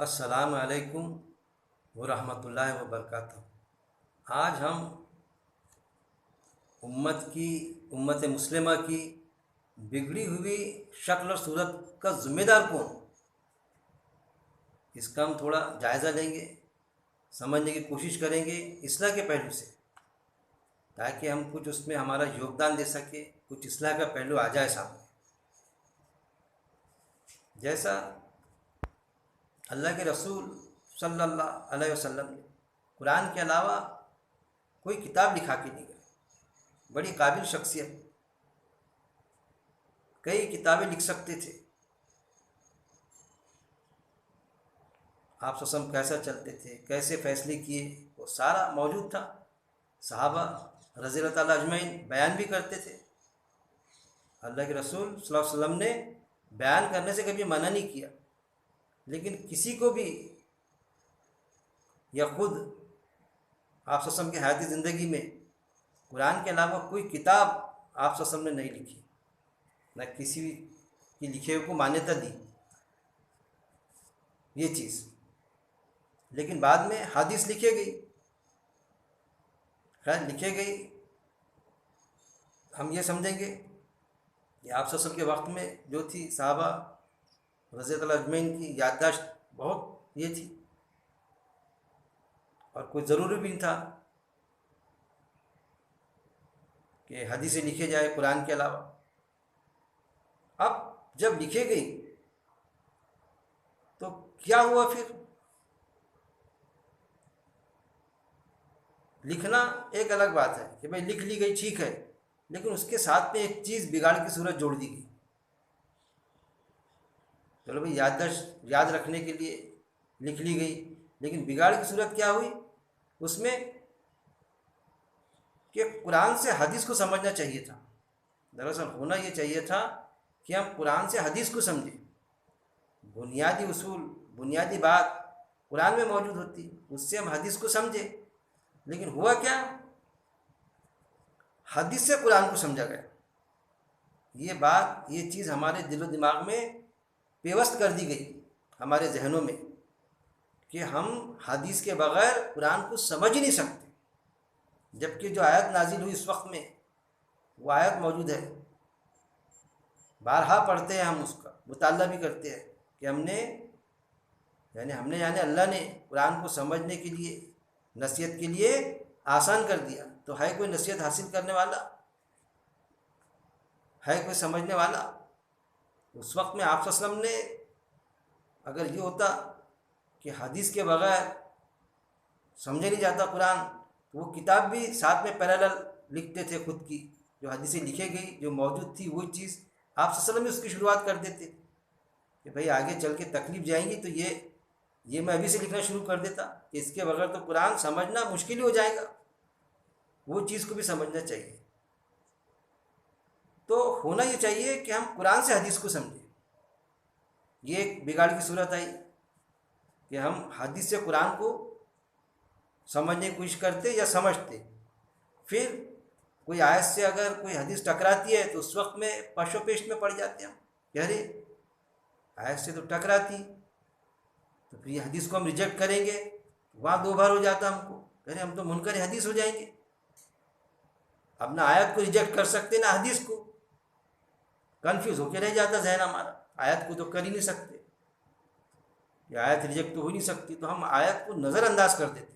السلام علیکم ورحمۃ اللہ وبرکاتہ۔ آج ہم امت مسلمہ کی بگڑی ہوئی شکل اور صورت کا ذمہ دار کون، اس کا ہم تھوڑا جائزہ لیں گے، سمجھنے کی کوشش کریں گے اصلاح کے پہلو سے، تاکہ ہم کچھ اس میں ہمارا یوگدان دے سکیں، کچھ اصلاح کا پہلو آ جائے سامنے۔ جیسا اللہ کے رسول صلی اللہ علیہ وسلم نے قرآن کے علاوہ کوئی کتاب لکھا کے نہیں گئے، بڑی قابل شخصیت، کئی کتابیں لکھ سکتے تھے۔ آپ صلی اللہ علیہ وسلم کیسا چلتے تھے، کیسے فیصلے کیے، وہ سارا موجود تھا۔ صحابہ رضی اللہ تعالیٰ اجمعین بیان بھی کرتے تھے۔ اللہ کے رسول صلی اللہ علیہ وسلم نے بیان کرنے سے کبھی منع نہیں کیا، لیکن کسی کو بھی یا خود آپ صلی اللہ علیہ وسلم کی حیاتی زندگی میں قرآن کے علاوہ کوئی کتاب آپ صلی اللہ علیہ وسلم نے نہیں لکھی، نہ کسی کی لکھے ہوئے کو مانیتا دی یہ چیز۔ لیکن بعد میں حدیث لکھے گئی، خیر لکھے گئی، ہم یہ سمجھیں گے کہ آپ صلی اللہ علیہ وسلم کے وقت میں جو تھی صحابہ رضی اللہ اجمعین کی یادداشت بہت یہ تھی، اور کوئی ضروری بھی نہیں تھا کہ حدیثیں لکھے جائے قرآن کے علاوہ۔ اب جب لکھے گئی تو کیا ہوا پھر؟ لکھنا ایک الگ بات ہے کہ بھائی لکھ لی گئی ٹھیک ہے، لیکن اس کے ساتھ میں ایک چیز بگاڑ کی صورت جوڑ دی گئی۔ چلو بھائی یادداشت یاد رکھنے کے لیے لکھ لی گئی، لیکن بگاڑ کی صورت کیا ہوئی اس میں کہ قرآن سے حدیث کو سمجھنا چاہیے تھا۔ دراصل ہونا یہ چاہیے تھا کہ ہم قرآن سے حدیث کو سمجھیں، بنیادی اصول، بنیادی بات قرآن میں موجود ہوتی، اس سے ہم حدیث کو سمجھیں۔ لیکن ہوا کیا؟ حدیث سے قرآن کو سمجھا گیا۔ یہ بات، یہ چیز ہمارے دل و دماغ میں پیوست کر دی گئی، ہمارے ذہنوں میں، کہ ہم حدیث کے بغیر قرآن کو سمجھ ہی نہیں سکتے، جبکہ جو آیت نازل ہوئی اس وقت میں وہ آیت موجود ہے، بارہا پڑھتے ہیں، ہم اس کا مطالعہ بھی کرتے ہیں کہ ہم نے اللہ نے قرآن کو سمجھنے کے لیے، نصیحت کے لیے آسان کر دیا۔ تو ہے کوئی نصیحت حاصل کرنے والا، ہے کوئی سمجھنے والا؟ اس وقت میں آپ صلی اللہ علیہ وسلم نے اگر یہ ہوتا کہ حدیث کے بغیر سمجھے نہیں جاتا قرآن، تو وہ کتاب بھی ساتھ میں پیرالل لکھتے تھے خود کی، جو حدیثیں لکھے گئی، جو موجود تھی وہی چیز آپ صلی اللہ علیہ وسلم بھی اس کی شروعات کر دیتے کہ بھائی آگے چل کے تکلیف جائیں گی تو یہ میں ابھی سے لکھنا شروع کر دیتا کہ اس کے بغیر تو قرآن سمجھنا مشکل ہی ہو جائے گا، وہ چیز کو بھی سمجھنا چاہیے۔ تو ہونا یہ چاہیے کہ ہم قرآن سے حدیث کو سمجھیں۔ یہ ایک بگاڑ کی صورت آئی کہ ہم حدیث سے قرآن کو سمجھنے کی کوشش کرتے یا سمجھتے، پھر کوئی آیت سے اگر کوئی حدیث ٹکراتی ہے تو اس وقت میں پش و پیش میں پڑ جاتے ہیں ہم کہ ارے آیت سے تو ٹکراتی، تو پھر یہ حدیث کو ہم ریجیکٹ کریں گے، وہاں دو بار ہو جاتا ہم کو، ارے ہم تو منکر حدیث ہو جائیں گے۔ اب نہ آیت کو ریجیکٹ کر سکتے نہ حدیث کو، کنفیوز ہو کے رہ جاتا ذہن ہمارا، آیت کو تو کر ہی نہیں سکتے، یہ آیت ریجیکٹ تو ہو نہیں سکتی، تو ہم آیت کو نظر انداز کر دیتے،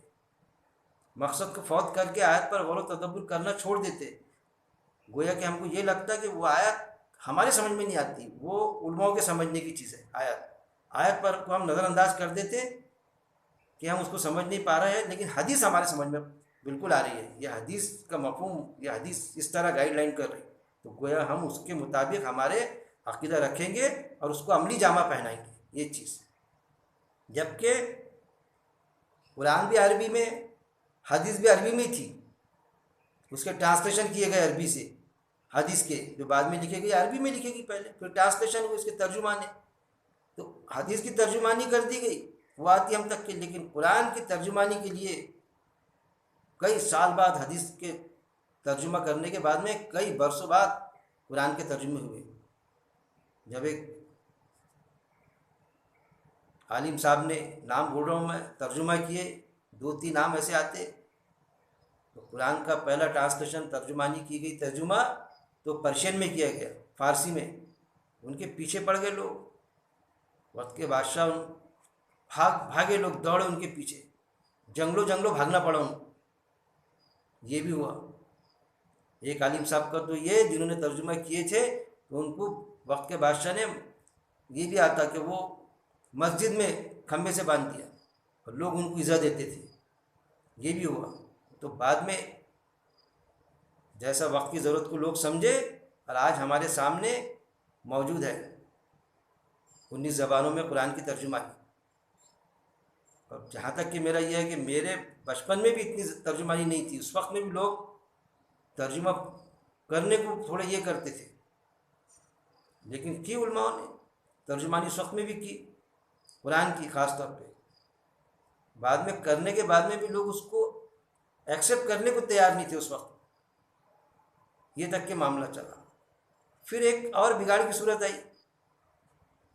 مقصد کو فوت کر کے آیت پر غور و تدبر کرنا چھوڑ دیتے، گویا کہ ہم کو یہ لگتا کہ وہ آیت ہمارے سمجھ میں نہیں آتی، وہ علماؤں کے سمجھنے کی چیز ہے۔ آیت پر کو ہم نظر انداز کر دیتے کہ ہم اس کو سمجھ نہیں پا رہے ہیں، لیکن حدیث ہمارے سمجھ میں بالکل آ رہی ہے، یہ حدیث کا مفہوم، یہ حدیث اس طرح گائیڈ لائن کر رہی، تو گویا ہم اس کے مطابق ہمارے عقیدہ رکھیں گے اور اس کو عملی جامہ پہنائیں گے، یہ چیز۔ جبکہ قرآن بھی عربی میں، حدیث بھی عربی میں تھی، اس کے ٹرانسلیشن کیے گئے عربی سے، حدیث کے جو بعد میں لکھے گئی عربی میں لکھے گی پہلے، پھر ٹرانسلیشن ہوئی اس کے ترجمانے، تو حدیث کی ترجمانی کر دی گئی، وہ آتی ہم تک کے، لیکن قرآن کی ترجمانی کے لیے کئی سال بعد، حدیث کے ترجمہ کرنے کے بعد میں کئی برسوں بعد قرآن کے ترجمے ہوئے، جب ایک عالم صاحب نے نام بول رہا ہوں میں، ترجمہ کیے، 2-3 نام ایسے آتے. تو قرآن کا پہلا ٹرانسلیشن ترجمانی کی گئی، ترجمہ تو پرشین میں کیا گیا، فارسی میں. ان کے پیچھے پڑ گئے لوگ، وقت کے بادشاہ بھاگے لوگ، دوڑے ان کے پیچھے، جنگلوں بھاگنا پڑا ان کو. یہ بھی ہوا. ایک عالم صاحب کا تو یہ جنہوں نے ترجمہ کیے تھے، تو ان کو وقت کے بادشاہ نے یہ بھی آتا کہ وہ مسجد میں کھمبے سے باندھ دیا اور لوگ ان کو ایذا دیتے تھے. یہ بھی ہوا. تو بعد میں جیسا وقت کی ضرورت کو لوگ سمجھے، اور آج ہمارے سامنے موجود ہے 19 زبانوں میں قرآن کی ترجمانی. اور جہاں تک کہ میرا یہ ہے کہ میرے بچپن میں بھی اتنی ترجمانی نہیں تھی، اس وقت میں بھی لوگ ترجمہ کرنے کو تھوڑے یہ کرتے تھے، لیکن کی علماء نے ترجمانی اس وقت میں بھی کی، قرآن کی خاص طور پہ. بعد میں کرنے کے بعد میں بھی لوگ اس کو ایکسیپٹ کرنے کو تیار نہیں تھے اس وقت. یہ تک کہ معاملہ چلا. پھر ایک اور بگاڑ کی صورت آئی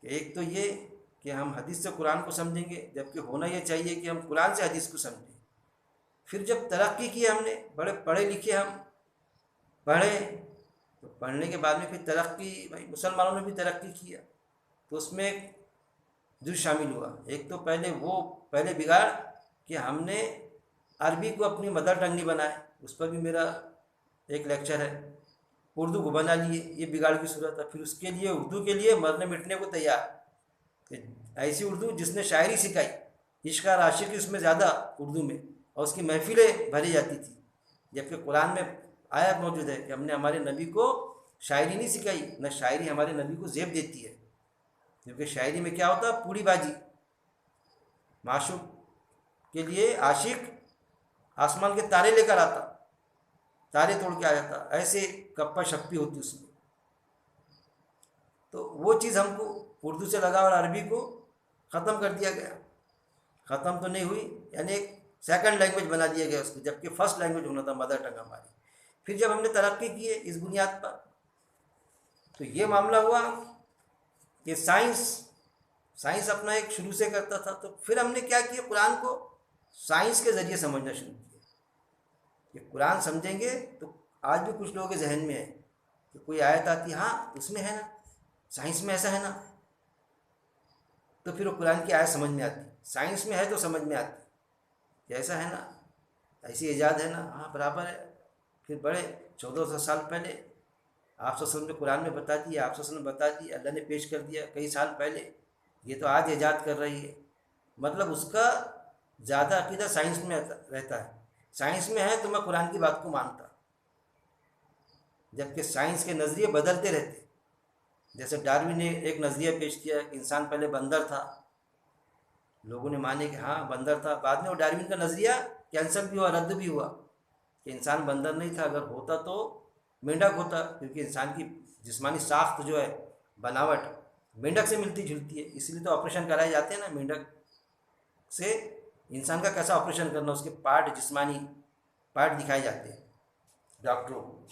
کہ ایک تو یہ کہ ہم حدیث سے قرآن کو سمجھیں گے، جبکہ ہونا یہ چاہیے کہ ہم قرآن سے حدیث کو سمجھیں. پھر جب ترقی کی ہم نے، بڑے پڑھے لکھے ہم پڑھے، تو پڑھنے کے بعد میں پھر ترقی، بھائی مسلمانوں نے بھی ترقی کیا، تو اس میں ایک جو شامل ہوا. ایک تو پہلے بگاڑ کہ ہم نے عربی کو اپنی مدر ٹنگ نہیں بنایا، اس پر بھی میرا ایک لیکچر ہے. اردو کو بنا لیے، یہ بگاڑ کی صورت ہے. پھر اس کے لیے اردو کے لیے مرنے مٹنے کو تیار، کہ ایسی اردو جس نے شاعری سکھائی، عشق اور عاشقی اس میں زیادہ اردو میں، اور اس کی محفلیں بھری جاتی تھی. جبکہ قرآن میں آیت موجود ہے کہ ہم نے ہمارے نبی کو شاعری نہیں سکھائی، نہ شاعری ہمارے نبی کو زیب دیتی ہے. کیونکہ شاعری میں کیا ہوتا ہے؟ پوری بازی. معشوق کے لیے عاشق آسمان کے تارے لے کر آتا، تارے توڑ کے آ جاتا، ایسے کپا شپی ہوتی اس میں. تو وہ چیز ہم کو اردو سے لگا اور عربی کو ختم کر دیا گیا. ختم تو نہیں ہوئی، یعنی ایک سیکنڈ لینگویج بنا دیا گیا اس کو، جبکہ فرسٹ لینگویج ہونا تھا مدر ٹنگ ہماری. پھر جب ہم نے ترقی کی ہے اس بنیاد پر، تو یہ معاملہ ہوا کہ سائنس اپنا ایک شروع سے کرتا تھا. تو پھر ہم نے کیا کیا؟ قرآن کو سائنس کے ذریعے سمجھنا شروع کیا. کہ قرآن سمجھیں گے تو آج بھی کچھ لوگوں کے ذہن میں ہے کہ کوئی آیت آتی، ہاں اس میں ہے نا، سائنس میں ایسا ہے نا، تو پھر وہ قرآن کی آیت سمجھ میں آتی. سائنس میں ہے تو سمجھ میں آتی کہ ایسا ہے نا، ایسی ایجاد ہے نا، ہاں برابر ہے. پھر بڑے 1400 سال پہلے آپ صلی اللہ علیہ وسلم نے قرآن میں بتا دی، آپ صلی اللہ علیہ وسلم نے بتا دی، اللہ نے پیش کر دیا کئی سال پہلے. یہ تو آج ایجاد کر رہی ہے. مطلب اس کا زیادہ عقیدہ سائنس میں رہتا ہے. سائنس میں ہے تو میں قرآن کی بات کو مانتا، جبکہ سائنس کے نظریے بدلتے رہتے. جیسے ڈاروین نے ایک نظریہ پیش کیا کہ انسان پہلے بندر تھا، لوگوں نے مانے کہ ہاں بندر تھا. بعد میں وہ ڈاروین کا نظریہ کینسل بھی ہوا، رد بھی ہوا، کہ انسان بندر نہیں تھا، اگر ہوتا تو مینڈک ہوتا، کیونکہ انسان کی جسمانی ساخت جو ہے، بناوٹ مینڈک سے ملتی جلتی ہے. اس لیے تو آپریشن کرائے جاتے ہیں نا مینڈک سے. انسان کا کیسا آپریشن کرنا، اس کے پارٹ، جسمانی پارٹ دکھائے جاتے ہیں ڈاکٹروں کو.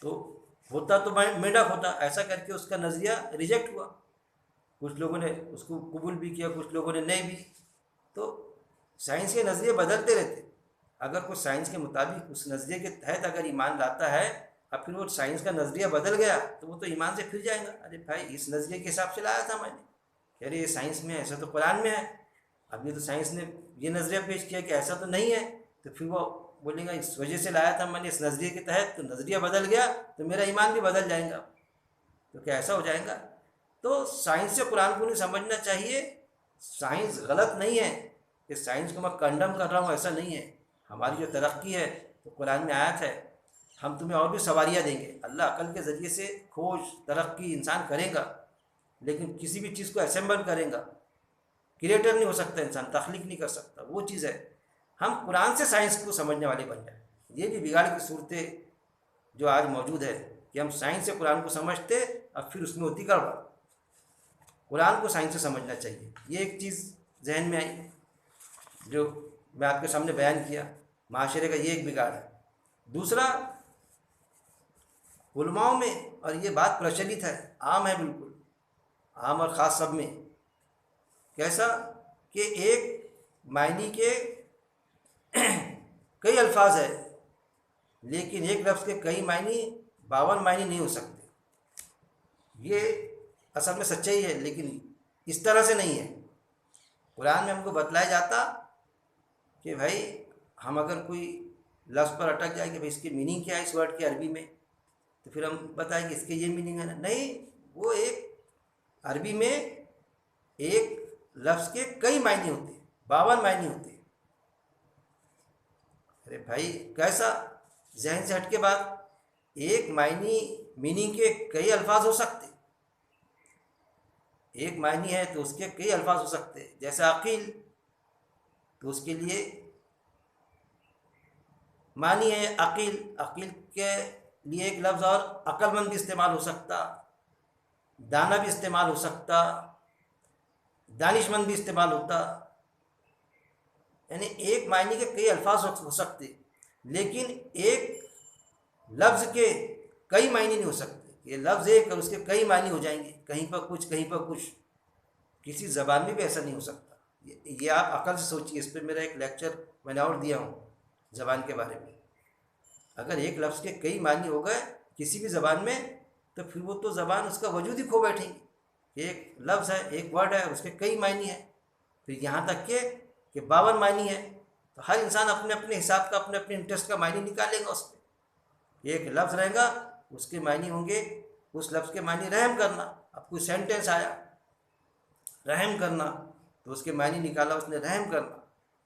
تو ہوتا تو مینڈک ہوتا، ایسا کر کے اس کا نظریہ ریجیکٹ ہوا. کچھ لوگوں نے اس کو قبول بھی کیا، کچھ لوگوں نے نہیں بھی. تو سائنس کے نظریے بدلتے رہتے. اگر کوئی سائنس کے مطابق اس نظریے کے تحت اگر ایمان لاتا ہے، اب پھر وہ سائنس کا نظریہ بدل گیا تو وہ تو ایمان سے پھر جائے گا. ارے بھائی اس نظریے کے حساب سے لایا تھا میں نے، کہہ رہے یہ سائنس میں ہے، ایسا تو قرآن میں ہے. اب یہ تو سائنس نے یہ نظریہ پیش کیا کہ ایسا تو نہیں ہے، تو پھر وہ بولے گا اس وجہ سے لایا تھا میں نے اس نظریے کے تحت، تو نظریہ بدل گیا تو میرا ایمان بھی بدل جائے گا. تو کیا ایسا ہو جائے گا؟ تو سائنس سے قرآن کو نہیں سمجھنا چاہیے. سائنس غلط نہیں ہے کہ سائنس کو میں کنڈم کر رہا ہوں، ایسا نہیں ہے. ہماری جو ترقی ہے تو قرآن میں آیت ہے، ہم تمہیں اور بھی سواریاں دیں گے. اللہ عقل کے ذریعے سے کھوج ترقی انسان کرے گا، لیکن کسی بھی چیز کو اسمبل کرے گا. کریٹر نہیں ہو سکتا انسان، تخلیق نہیں کر سکتا، وہ چیز ہے. ہم قرآن سے سائنس کو سمجھنے والے بن جائیں. یہ بھی بگاڑ کی صورتیں جو آج موجود ہے کہ ہم سائنس سے قرآن کو سمجھتے، اب پھر اس میں ہوتی گڑبڑ. قرآن کو سائنس سے سمجھنا چاہیے. یہ ایک چیز ذہن میں آئی جو میں آپ کے سامنے بیان کیا. معاشرے کا یہ ایک بگاڑ ہے. دوسرا، علماؤں میں، اور یہ بات پرچلت ہے، عام ہے، بالکل عام اور خاص سب میں، کیسا کہ ایک معنی کے کئی الفاظ ہے، لیکن ایک لفظ کے کئی معنی 52 معنی نہیں ہو سکتے. یہ اصل میں سچائی ہے، لیکن اس طرح سے نہیں ہے. قرآن میں ہم کو بتلایا جاتا کہ بھائی ہم اگر کوئی لفظ پر اٹک جائے کہ بھائی اس کی میننگ کیا ہے اس ورڈ کے عربی میں، تو پھر ہم بتائیں کہ اس کے یہ میننگ ہے. نہیں، وہ ایک عربی میں ایک لفظ کے کئی معنی ہوتے ہیں، 52 معنی ہوتے ہیں. ارے بھائی کیسا؟ ذہن سے ہٹ کے بات. ایک معنی میننگ کے کئی الفاظ ہو سکتے، ایک معنی ہے تو اس کے کئی الفاظ ہو سکتے. جیسے عقیل، تو اس کے لیے معنی ہے عقیل. عقیل کے لیے ایک لفظ اور عقل مند بھی استعمال ہو سکتا، دانا بھی استعمال ہو سکتا، دانش مند بھی استعمال ہوتا. یعنی ایک معنی کے کئی الفاظ ہو سکتے، لیکن ایک لفظ کے کئی معنی نہیں ہو سکتے. یہ لفظ ایک اور اس کے کئی معنی ہو جائیں گے، کہیں پر کچھ کہیں پر کچھ. کسی زبان میں بھی ایسا نہیں ہو سکتا. یہ آپ عقل سے سوچیے. اس پہ میرا ایک لیکچر میں نے اور دیا ہوں زبان کے بارے میں. اگر ایک لفظ کے کئی معنی ہو گئے کسی بھی زبان میں، تو پھر وہ تو زبان اس کا وجود ہی کھو بیٹھے گی. ایک لفظ ہے، ایک ورڈ ہے، اس کے کئی معنی ہیں، پھر یہاں تک کہ 52 معنی ہے. تو ہر انسان اپنے اپنے حساب کا، اپنے اپنے انٹرسٹ کا معنی نکالے گا. اس پہ ایک لفظ رہے گا، اس کے معنی ہوں گے. اس لفظ کے معنی رحم کرنا. اب کوئی سینٹینس آیا رحم کرنا، تو اس کے معنی نکالا اس نے رحم کرنا.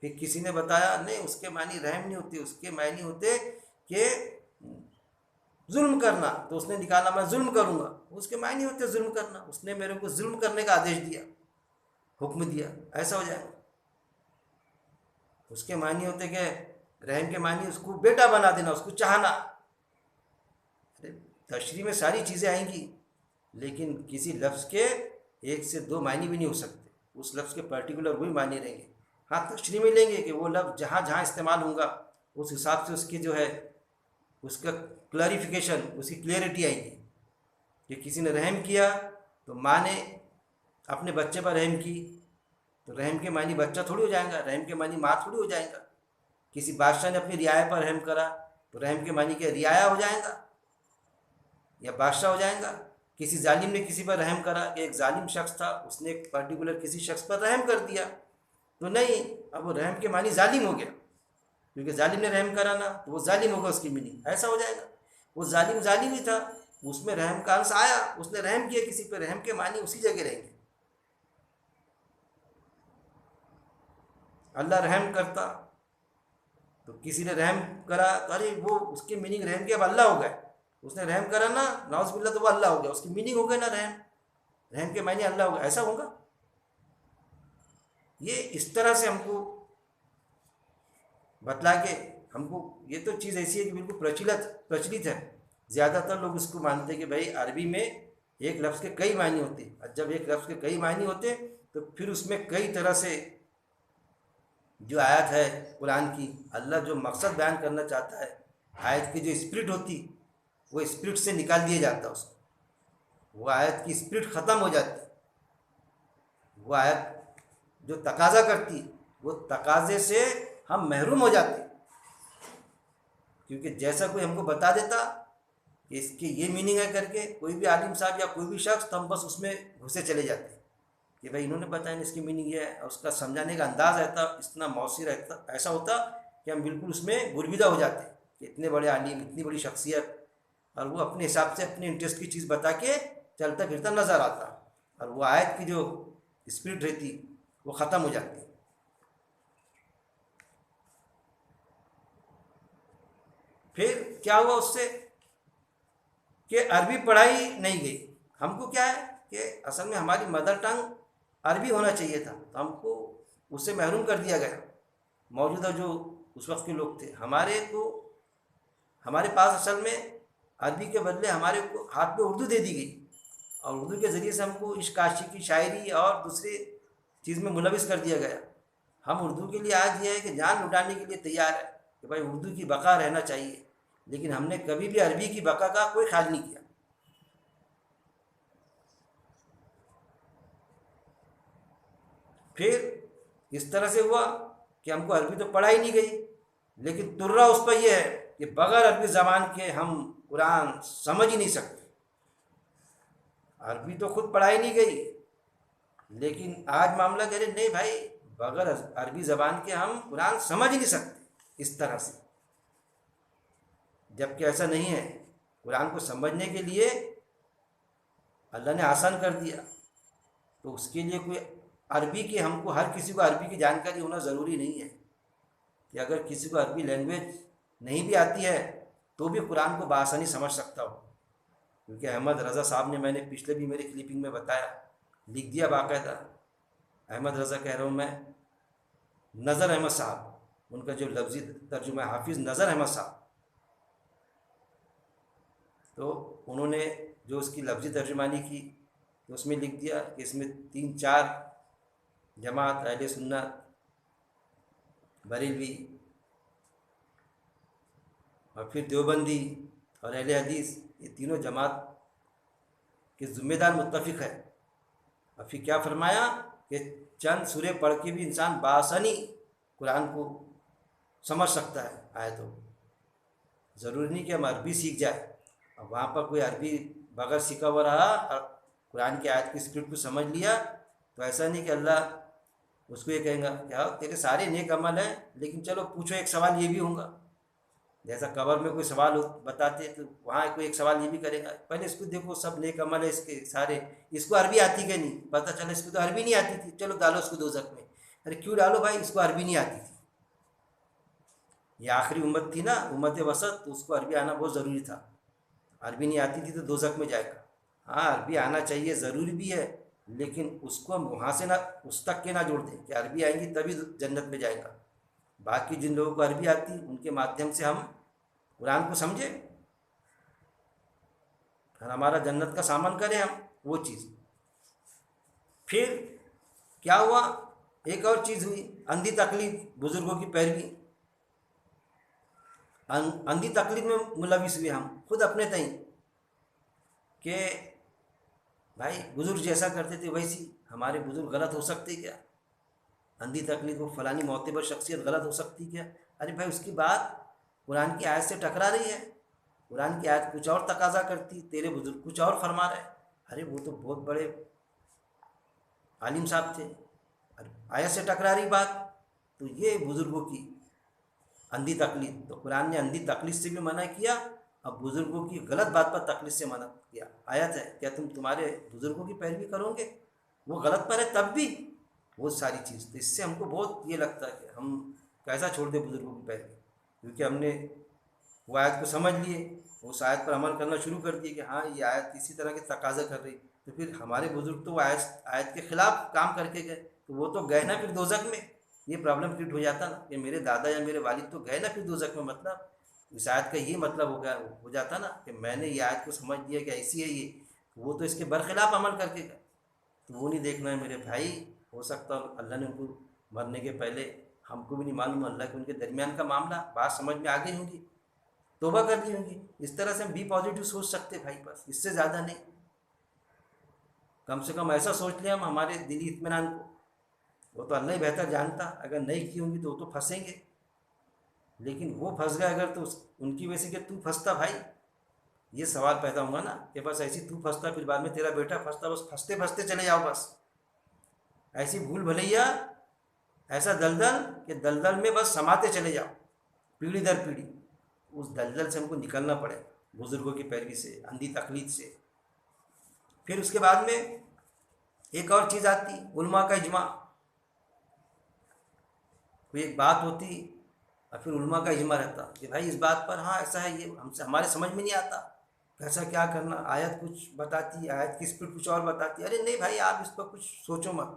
پھر کسی نے بتایا نہیں اس کے معنی رحم نہیں ہوتے، اس کے معنی ہوتے کہ ظلم کرنا، تو اس نے نکالا میں ظلم کروں گا. اس کے معنی ہوتے ظلم کرنا. اس نے میرے کو ظلم کرنے کا آدیش دیا، حکم دیا، ایسا ہو جائے گا. اس کے معنی ہوتے کہ رحم کے معنی اس کو بیٹا بنا دینا، اس کو چاہنا. تشریح میں ساری چیزیں آئیں گی، لیکن کسی لفظ کے ایک سے دو معنی بھی نہیں ہو سکتے. اس لفظ کے پرٹیکولر وہی معنی رہیں گے. ہاں تشریح میں لیں گے کہ وہ لفظ جہاں جہاں استعمال ہوں گا اس حساب سے اس کی جو ہے اس کا کلیریفیکیشن، اس کی کلیئرٹی آئے گی. کہ کسی نے رحم کیا تو ماں نے اپنے بچے پر رحم کی، تو رحم کے معنی بچہ تھوڑی ہو جائے گا، رحم کے معنی ماں تھوڑی ہو جائے گا. کسی بادشاہ نے اپنی رعایا پر رحم کرا تو رحم کے معنی کیا رعایا ہو جائے گا یا بادشاہ ہو جائے گا. کسی ظالم نے کسی پر رحم کرا کہ ایک ظالم شخص تھا، اس نے ایک پرٹیکولر کسی شخص پر رحم کر دیا، تو نہیں، اب وہ رحم کے معنی ظالم ہو گیا، کیونکہ ظالم نے رحم کرا نا تو وہ ظالم ہوگا. اس کی میننگ ایسا ہو جائے گا. وہ ظالم ہی تھا، اس میں رحم کا انس آیا، اس نے رحم کیا کسی پہ، رحم کے معنی اسی جگہ رہیں گے. اللہ رحم کرتا تو کسی نے رحم کرا تو ارے وہ اس کی میننگ رحم کی اب اللہ ہو گئے. اس نے رحم کرا نا نعوذ باللہ تو وہ اللہ ہو گیا، اس کی میننگ ہو گئی نا رحم کے معنی اللہ ہو گیا. ایسا ہوگا؟ یہ اس طرح سے ہم کو بتلا کے ہم کو یہ تو چیز ایسی ہے کہ بالکل پرچلت ہے. زیادہ تر لوگ اس کو مانتے ہیں کہ بھائی عربی میں ایک لفظ کے کئی معنی ہوتے ہیں. اور جب ایک لفظ کے کئی معنی ہوتے تو پھر اس میں کئی طرح سے جو آیت ہے قرآن کی، اللہ جو مقصد بیان کرنا چاہتا ہے، آیت کی جو اسپرٹ ہوتی وہ اسپرٹ سے نکال دیا جاتا ہے. اس کو وہ آیت کی اسپرٹ ختم ہو جاتی. وہ آیت جو تقاضا کرتی وہ تقاضے سے ہم محروم ہو جاتے. کیونکہ جیسا کوئی ہم کو بتا دیتا کہ اس کی یہ میننگ ہے کر کے، کوئی بھی عالم صاحب یا کوئی بھی شخص، تو ہم بس اس میں گھسے چلے جاتے کہ بھائی انہوں نے بتایا اس کی میننگ یہ ہے. اور اس کا سمجھانے کا انداز رہتا اتنا موثر رہتا، ایسا ہوتا کہ ہم بالکل اس میں گربیدہ ہو جاتے کہ اتنے بڑے عالم، اتنی بڑی شخصیت، اور وہ اپنے حساب سے اپنے انٹرسٹ کی چیز بتا کے چلتا پھرتا نظر آتا، اور وہ آیت کی جو اسپرٹ رہتی وہ ختم ہو جاتی. پھر کیا ہوا اس سے کہ عربی پڑھائی نہیں گئی. ہم کو کیا ہے کہ اصل میں ہماری مدر ٹنگ عربی ہونا چاہیے تھا، تو ہم کو اس سے محروم کر دیا گیا. موجودہ جو اس وقت کے لوگ تھے ہمارے پاس اصل میں عربی کے بدلے ہمارے کو ہاتھ میں اردو دے دی گئی، اور اردو کے ذریعے سے ہم کو عشق عاشقی، شاعری اور دوسری چیز میں ملوث کر دیا گیا. ہم اردو کے لیے آج یہ ہے کہ جان لٹانے کے لیے تیار ہے کہ بھائی اردو کی بقا رہنا چاہیے، لیکن ہم نے کبھی بھی عربی کی بقا کا کوئی خیال نہیں کیا. پھر اس طرح سے ہوا کہ ہم کو عربی تو پڑھائی نہیں گئی، لیکن ترا اس پر یہ ہے کہ بغیر عربی زبان کے ہم قرآن سمجھ ہی نہیں سکتے۔ عربی تو خود پڑھائی نہیں گئی، لیکن آج معاملہ کہہ رہے نہیں بھائی، بغیر عربی زبان کے ہم قرآن سمجھ ہی نہیں سکتے اس طرح سے، جبکہ ایسا نہیں ہے۔ قرآن کو سمجھنے کے لیے اللہ نے آسان کر دیا، تو اس کے لیے کوئی عربی کی، ہم کو ہر کسی کو عربی کی جانکاری ہونا ضروری نہیں ہے کہ اگر کسی کو عربی لینگویج نہیں بھی آتی ہے تو بھی قرآن کو بآسانی سمجھ سکتا ہو، کیونکہ احمد رضا صاحب نے، میں نے پچھلے بھی میری کلپنگ میں بتایا، لکھ دیا باقاعدہ۔ احمد رضا کہہ رہا ہوں میں، نظر احمد صاحب، ان کا جو لفظی ترجمہ ہے حافظ نظر احمد صاحب، تو انہوں نے جو اس کی لفظی ترجمانی کی تو اس میں لکھ دیا کہ اس میں 3-4 جماعت، اہل سنت، بریلوی اور پھر دیوبندی اور اہل حدیث، یہ تینوں جماعت کے ذمہ دار متفق ہے۔ اور پھر کیا فرمایا کہ چند سورے پڑھ کے بھی انسان بآسانی قرآن کو سمجھ سکتا ہے آیتوں کو۔ ضروری نہیں کہ ہم عربی سیکھ جائیں، اب وہاں پر کوئی عربی بغیر سیکھا ہوا رہا اور قرآن کی آیت کی اسکرپٹ کو سمجھ لیا تو ایسا نہیں کہ اللہ اس کو یہ کہیں گا کہ ہاں تیرے سارے نیک عمل ہیں، لیکن چلو پوچھو ایک سوال یہ بھی ہوگا، جیسا قبر میں کوئی سوال بتاتے تو وہاں کوئی ایک سوال یہ بھی کرے گا، پہلے اس کو دیکھو سب نیک عمل ہے اس کے سارے، اس کو عربی آتی کہ نہیں، پتہ چلا اس کو تو عربی نہیں آتی تھی، چلو ڈالو اس کو دوزخ میں۔ ارے کیوں ڈالو بھائی، اس کو عربی نہیں آتی تھی، یہ آخری امت تھی نا، امت وسط، تو اس کو عربی آنا بہت ضروری تھا، عربی نہیں آتی تھی تو دوزخ میں جائے گا۔ ہاں عربی آنا چاہیے، ضروری بھی ہے، لیکن اس کو ہم وہاں سے نہ، اس تک کے نہ جوڑ دیں کہ عربی آئیں گی تبھی جنت میں جائے گا۔ باقی جن لوگوں کو عربی آتی ان کے مادھیم سے ہم قرآن کو سمجھیں اور ہمارا جنت کا سامان کریں ہم وہ چیز۔ پھر کیا ہوا، ایک اور چیز ہوئی، اندھی تقلید، بزرگوں کی پیروی۔ اندھی تقلید میں ملوث ہوئے ہم خود اپنے تئیں کہ بھائی بزرگ جیسا کرتے تھے ویسی ہمارے بزرگ غلط ہو سکتے کیا؟ اندھی تقلید کو فلانی معتبر شخصیت غلط ہو سکتی کیا؟ ارے بھائی اس کی بات قرآن کی آیت سے ٹکرا رہی ہے، قرآن کی آیت کچھ اور تقاضا کرتی، تیرے بزرگ کچھ اور فرما رہے۔ ارے وہ تو بہت بڑے عالم صاحب تھے، آیت سے ٹکرا رہی بات، تو یہ بزرگوں کی اندھی تقلید۔ تو قرآن نے اندھی تقلید سے بھی منع کیا، اب بزرگوں کی غلط بات پر تقلید سے منع کیا۔ آیت ہے کیا تم تمہارے بزرگوں کی پیروی کرو گے، وہ غلط پر ہے تب بھی، بہت ساری چیز۔ تو اس سے ہم کو بہت یہ لگتا ہے کہ ہم کیسا چھوڑ دیں بزرگوں کی پیروی، کیونکہ ہم نے وہ آیت کو سمجھ لیے، اس آیت پر عمل کرنا شروع کر دیے کہ ہاں یہ آیت اسی طرح کے تقاضا کر رہی، تو پھر ہمارے بزرگ تو وہ آیت کے خلاف کام کر کے گئے، تو وہ تو گئے نا پھر دوزخ میں۔ یہ پرابلم کریٹ ہو جاتا نا کہ میرے دادا یا میرے والد تو گئے نا پھر دوزخ میں، مطلب اس آیت کا یہ مطلب ہو جاتا نا کہ میں نے یہ آیت کو سمجھ لیا کہ ایسی ہے یہ، وہ تو اس کے برخلاف عمل کر کے گئے۔ تو وہ نہیں دیکھنا ہے میرے بھائی، ہو سکتا اللہ نے ان کو مرنے کے پہلے، ہم کو بھی نہیں معلوم، اللہ کے ان کے درمیان کا معاملہ، بات سمجھ میں آ گئی ہوں گی، توبہ کر دی ہوں گی۔ اس طرح سے ہم بی پازیٹیو سوچ سکتے بھائی، بس اس سے زیادہ نہیں، کم سے کم ایسا سوچ لیں ہم ہمارے دلی اطمینان کو۔ وہ تو اللہ ہی بہتر جانتا، اگر نہیں کی ہوں گی تو وہ تو پھنسیں گے، لیکن وہ پھنس گئے اگر تو ان کی وجہ سے کہ تو پھنستا بھائی، یہ سوال پیدا ہوگا نا کہ بس ایسی تو پھنستا پھر بعد میں تیرا بیٹا پھنستا، بس پھنستے پھنستے چلے جاؤ، بس ایسی بھول بھلیا، ایسا دلدل کہ دلدل میں بس سماتے چلے جاؤ پیڑھی در پیڑھی۔ اس دلدل سے ہم کو نکلنا پڑے، بزرگوں کی پیروی سے، اندھی تقلید سے۔ پھر اس کے بعد میں ایک اور چیز آتی، علماء کا اجماع۔ کوئی ایک بات ہوتی اور پھر علماء کا اجماع رہتا کہ بھائی اس بات پر ہاں ایسا ہے، یہ ہمارے سمجھ میں نہیں آتا، کیسا کیا کرنا، آیت کچھ بتاتی، آیت کی اسپیڈ کچھ اور بتاتی، ارے نہیں بھائی آپ اس پر کچھ سوچو مت،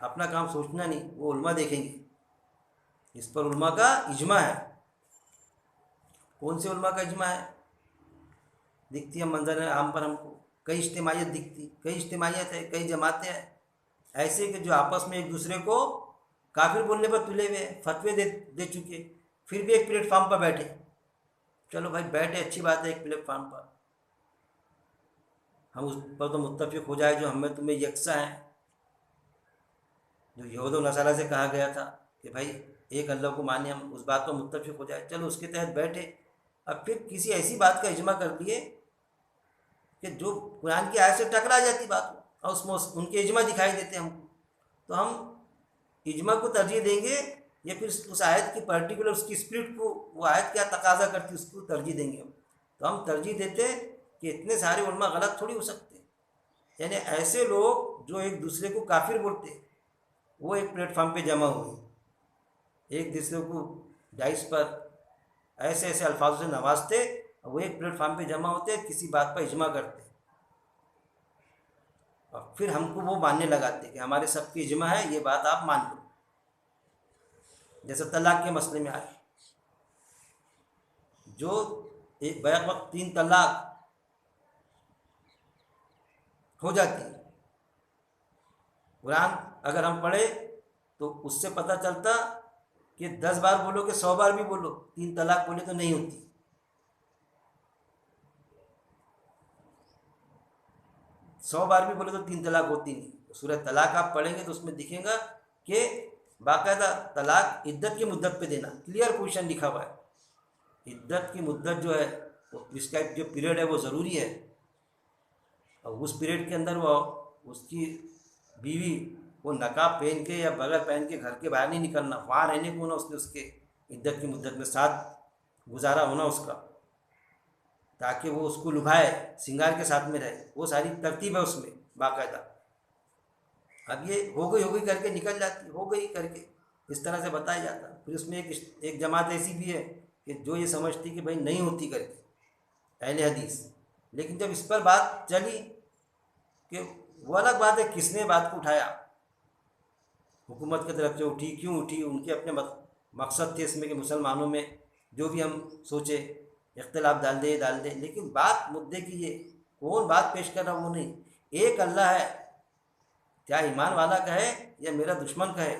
اپنا کام سوچنا نہیں، وہ علماء دیکھیں گے۔ اس پر علماء کا اجماع ہے۔ کون سے علماء کا اجماع ہے؟ دکھتی ہے منظر عام پر ہم کو کئی اجتماعیت دکھتی، کئی اجتماعیت ہے، کئی جماعتیں ہیں ایسے کہ جو آپس میں ایک دوسرے کو کافر بولنے پر تلے ہوئے، فتوے دے چکے، پھر بھی ایک پلیٹ فارم پر بیٹھے۔ چلو بھائی بیٹھے، اچھی بات ہے، ایک پلیٹ فارم پر ہم اس پر تو متفق ہو جائے جو ہمیں تمہیں یکساں ہیں، جو یہود و نصارہ سے کہا گیا تھا کہ بھائی ایک اللہ کو مانیں، ہم اس بات پر متفق ہو جائے، چلو اس کے تحت بیٹھے. اب پھر کسی ایسی بات کا اجماع کر لیے کہ جو قرآن کی آیت سے ٹکرا جاتی بات، اور اس میں ان کے اجماع دکھائی دیتے ہم کو، تو ہم اجماع کو ترجیح دیں گے یا پھر اس آیت کی پرٹیکولر اس کی اسپرٹ کو، وہ آیت کیا تقاضا کرتی اس کو ترجیح دیں گے ہم. تو ہم ترجیح دیتے کہ اتنے سارے علماء غلط تھوڑی ہو سکتے. یعنی ایسے لوگ جو ایک دوسرے کو کافر بولتے وہ ایک پلیٹ فارم پہ جمع ہوئے، ایک دوسرے کو ڈائس پر ایسے ایسے الفاظوں سے نوازتے، وہ ایک پلیٹ فارم پہ جمع ہوتے، کسی بات پر اجماع کرتے، اور پھر ہم کو وہ ماننے لگاتے کہ ہمارے سب کی اجماع ہے، یہ بات آپ مان لو. جیسے طلاق کے مسئلے میں آئے، جو ایک بیک وقت 3 طلاق ہو جاتی ہے، قرآن اگر ہم پڑھے تو اس سے پتہ چلتا کہ 10 بار بولو کہ 100 بار بھی بولو، 3 طلاق بولے تو نہیں ہوتی. 100 بار بھی بولے تو 3 طلاق ہوتی نہیں. سورہ طلاق آپ پڑھیں گے تو اس میں دکھے گا کہ باقاعدہ طلاق عدت کی مدت پہ دینا، کلیئر پوزیشن لکھا ہوا ہے. عدت کی مدت جو ہے، وہ پرسکرائب جو پیریڈ ہے وہ ضروری ہے، اور اس پیریڈ کے اندر وہ اس کی بیوی وہ نقاب پہن کے یا بغیر پہن کے گھر کے باہر نہیں نکلنا، وہاں رہنے کو ہونا، اس نے اس کے عدت کی مدت میں ساتھ گزارا ہونا اس کا، تاکہ وہ اس کو لبھائے، سنگار کے ساتھ میں رہے. وہ ساری ترتیب ہے اس میں باقاعدہ. اب یہ ہو گئی کر کے نکل جاتی، ہو گئی کر کے اس طرح سے بتایا جاتا. پھر اس میں ایک جماعت ایسی بھی ہے کہ جو یہ سمجھتی کہ بھائی نہیں ہوتی کر کے، اہل حدیث. لیکن جب اس پر بات چلی کہ وہ الگ بات ہے کس نے بات کو اٹھایا، حکومت کی طرف سے اٹھی، کیوں اٹھی، ان کے اپنے مقصد تھے اس میں کہ مسلمانوں میں جو بھی ہم سوچے اختلاف ڈال دے، لیکن بات مدعے کی یہ کون بات پیش کر رہا وہ نہیں. ایک اللہ ہے، چاہے ایمان والا کہے یا میرا دشمن کہے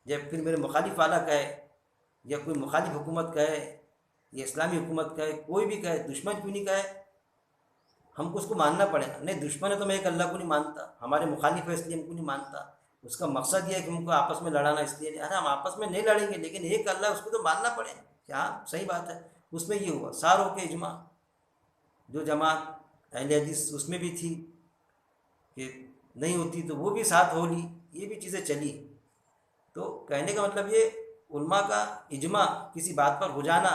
یا پھر میرے مخالف والا کہے یا کوئی مخالف حکومت کہے یا اسلامی حکومت کہے، کوئی بھی کہے، دشمن کیوں نہیں کہے، ہم کو اس کو ماننا پڑے گا. نہیں دشمن ہے تو میں ایک اللہ کو نہیں مانتا، ہمارے مخالف ہے اس لیے ہم کو نہیں مانتا. اس کا مقصد یہ ہے کہ ہم کو آپس میں لڑانا، اس لیے نہیں. ارے ہم آپس میں نہیں لڑیں گے، لیکن ایک اللہ اس کو تو ماننا پڑے گا کہ ہاں صحیح بات ہے. اس میں یہ ہوا ساروں کے اجماع، جو جماعت اہل حدیث اس میں بھی تھی کہ نہیں ہوتی تو وہ بھی ساتھ ہو لی، یہ بھی چیزیں چلی. تو کہنے کا مطلب یہ علماء کا اجماع کسی بات پر ہو جانا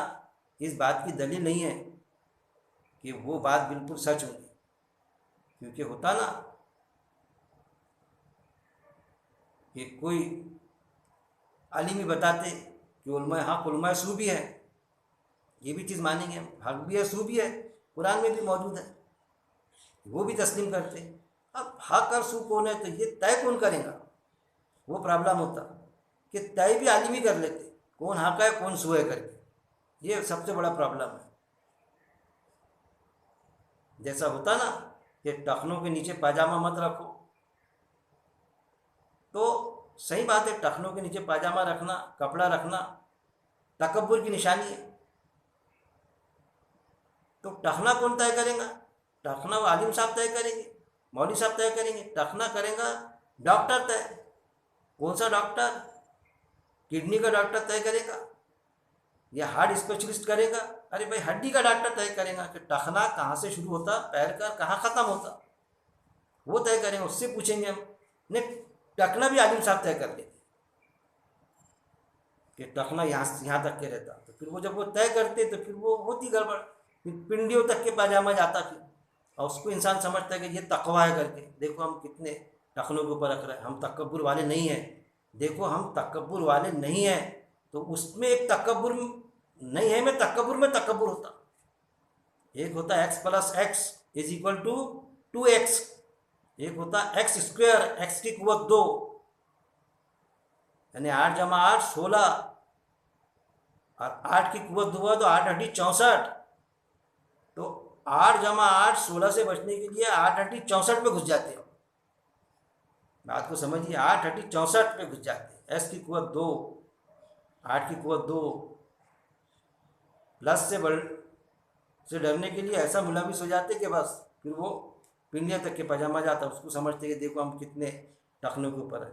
اس بات کی دلیل نہیں ہے کہ وہ بات بالکل سچ ہوگی. کیونکہ ہوتا نا کہ کوئی عالم ہی بتاتے کہ علماء حق علماء سو بھی ہے، یہ بھی چیز مانیں گے ہم، حق بھی ہے سو بھی ہے، قرآن میں بھی موجود ہے، وہ بھی تسلیم کرتے. اب حق اور سو کون ہے تو یہ طے کون کرے گا، وہ پرابلم ہوتا کہ طے بھی عالم ہی کر لیتے کون حق ہے کون سو ہے کر کے. یہ سب سے بڑا پرابلم ہے. جیسا ہوتا نا کہ ٹخنوں کے نیچے پاجامہ مت رکھو، تو صحیح بات ہے، ٹخنوں کے نیچے پاجامہ رکھنا، کپڑا رکھنا تکبر کی نشانی ہے. تو ٹخنا کون طے کرے گا؟ ٹخنا وہ عالم صاحب طے کریں گے، مولوی صاحب طے کریں گے. ٹخنا کرے گا ڈاکٹر طے. کون سا ڈاکٹر؟ کڈنی کا ڈاکٹر طے کرے گا یا ہارٹ اسپیشلسٹ کرے گا؟ ارے بھائی ہڈی کا ڈاکٹر طے کرے گا کہ ٹخنا کہاں سے شروع ہوتا، پیر کا کہاں ختم ہوتا، وہ طے کریں گے. اس سے پوچھیں گے ہم. نہیں ٹخنا بھی عالم صاحب طے کر لیں گے کہ ٹخنا یہاں تک کے رہتا. تو پھر وہ جب وہ طے کرتے تو پھر وہ ہوتی گڑبڑ، پھر پنڈیوں تک کے پاجامہ جاتا پھر، اور اس کو انسان سمجھتا ہے کہ یہ تقویٰ ہے کر کے. دیکھو ہم کتنے ٹخنوں کے اوپر رکھ رہے ہیں، ہم تکبر والے نہیں ہیں. دیکھو ہم تکبر والے نہیں ہیں، تو اس میں ایک تکبر نہیں ہے، میں تکبر ہوتا. ایک ہوتا x plus x is equal to 2x، ایک ہوتا ایکس اسکوائر، ایکس کی قوت 2، یعنی 8 جمع 8 16، اور 8 کی قوت 2 ہے تو 8 8 64. تو 8 جمع 8 16 سے بچنے کے لیے 8 8 64 پہ گھس جاتے ہو. بات کو سمجھیے، 8 8 64 پہ گھس جاتے. ایس کی قوت 2، 8 کی قوت 2، پلس سے ڈرنے کے لیے ایسا ملوث ہو جاتے کہ بس پھر وہ پنڈیا تک کے پاجامہ جاتا. اس کو سمجھتے کہ دیکھو ہم کتنے ٹخنوں کے اوپر ہیں.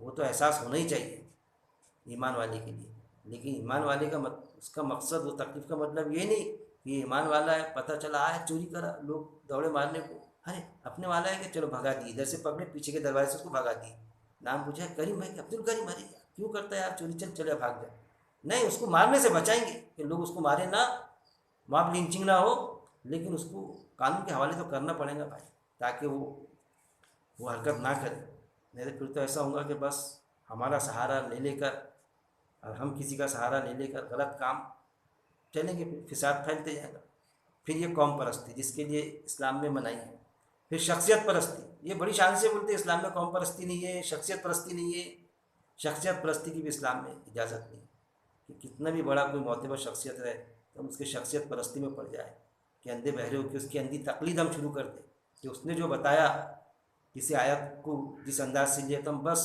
وہ تو احساس ہونا ہی چاہیے ایمان والے کے لیے. لیکن ایمان والے کا اس کا مقصد، وہ تکلیف کا مطلب یہ نہیں کہ یہ ایمان والا ہے، پتہ چلا آیا چوری کرا، لوگ دوڑے مارنے کو، ارے اپنے والا ہے کہ چلو بھگا دی، ادھر سے پکڑے پیچھے کے دروازے سے اس کو بھگا دی. نام پوچھا کریم ہے کہ عبد الکریم، ارے کیوں کرتا ہے آپ چوری، چل چلے بھاگ جائے. نہیں، اس کو مارنے سے بچائیں گے کہ لوگ اس کو مارے نہ، موب لنچنگ نہ ہو، لیکن اس کو قانون کے حوالے تو کرنا پڑے گا بھائی، تاکہ وہ حرکت نہ کرے. نہیں پھر تو ایسا ہوگا کہ بس ہمارا سہارا لے لے کر اور ہم کسی کا سہارا لے لے کر غلط کام چلیں گے، پھر فساد پھیلتے جائے گا. پھر یہ قوم پرستی جس کے لیے اسلام میں منائی ہے. پھر شخصیت پرستی، یہ بڑی شان سے بولتے ہیں اسلام میں قوم پرستی نہیں ہے، شخصیت پرستی نہیں ہے. شخصیت پرستی کی بھی اسلام میں اجازت نہیں کہ کتنا بھی بڑا کوئی معتبر شخصیت رہے تو ہم اس کی شخصیت پرستی میں پڑ جائے کہ اندھے بہرے ہو کے اس کی اندھی تقلید ہم شروع کر دیں کہ اس نے جو بتایا کسی آیت کو جس انداز سے لیا تو ہم بس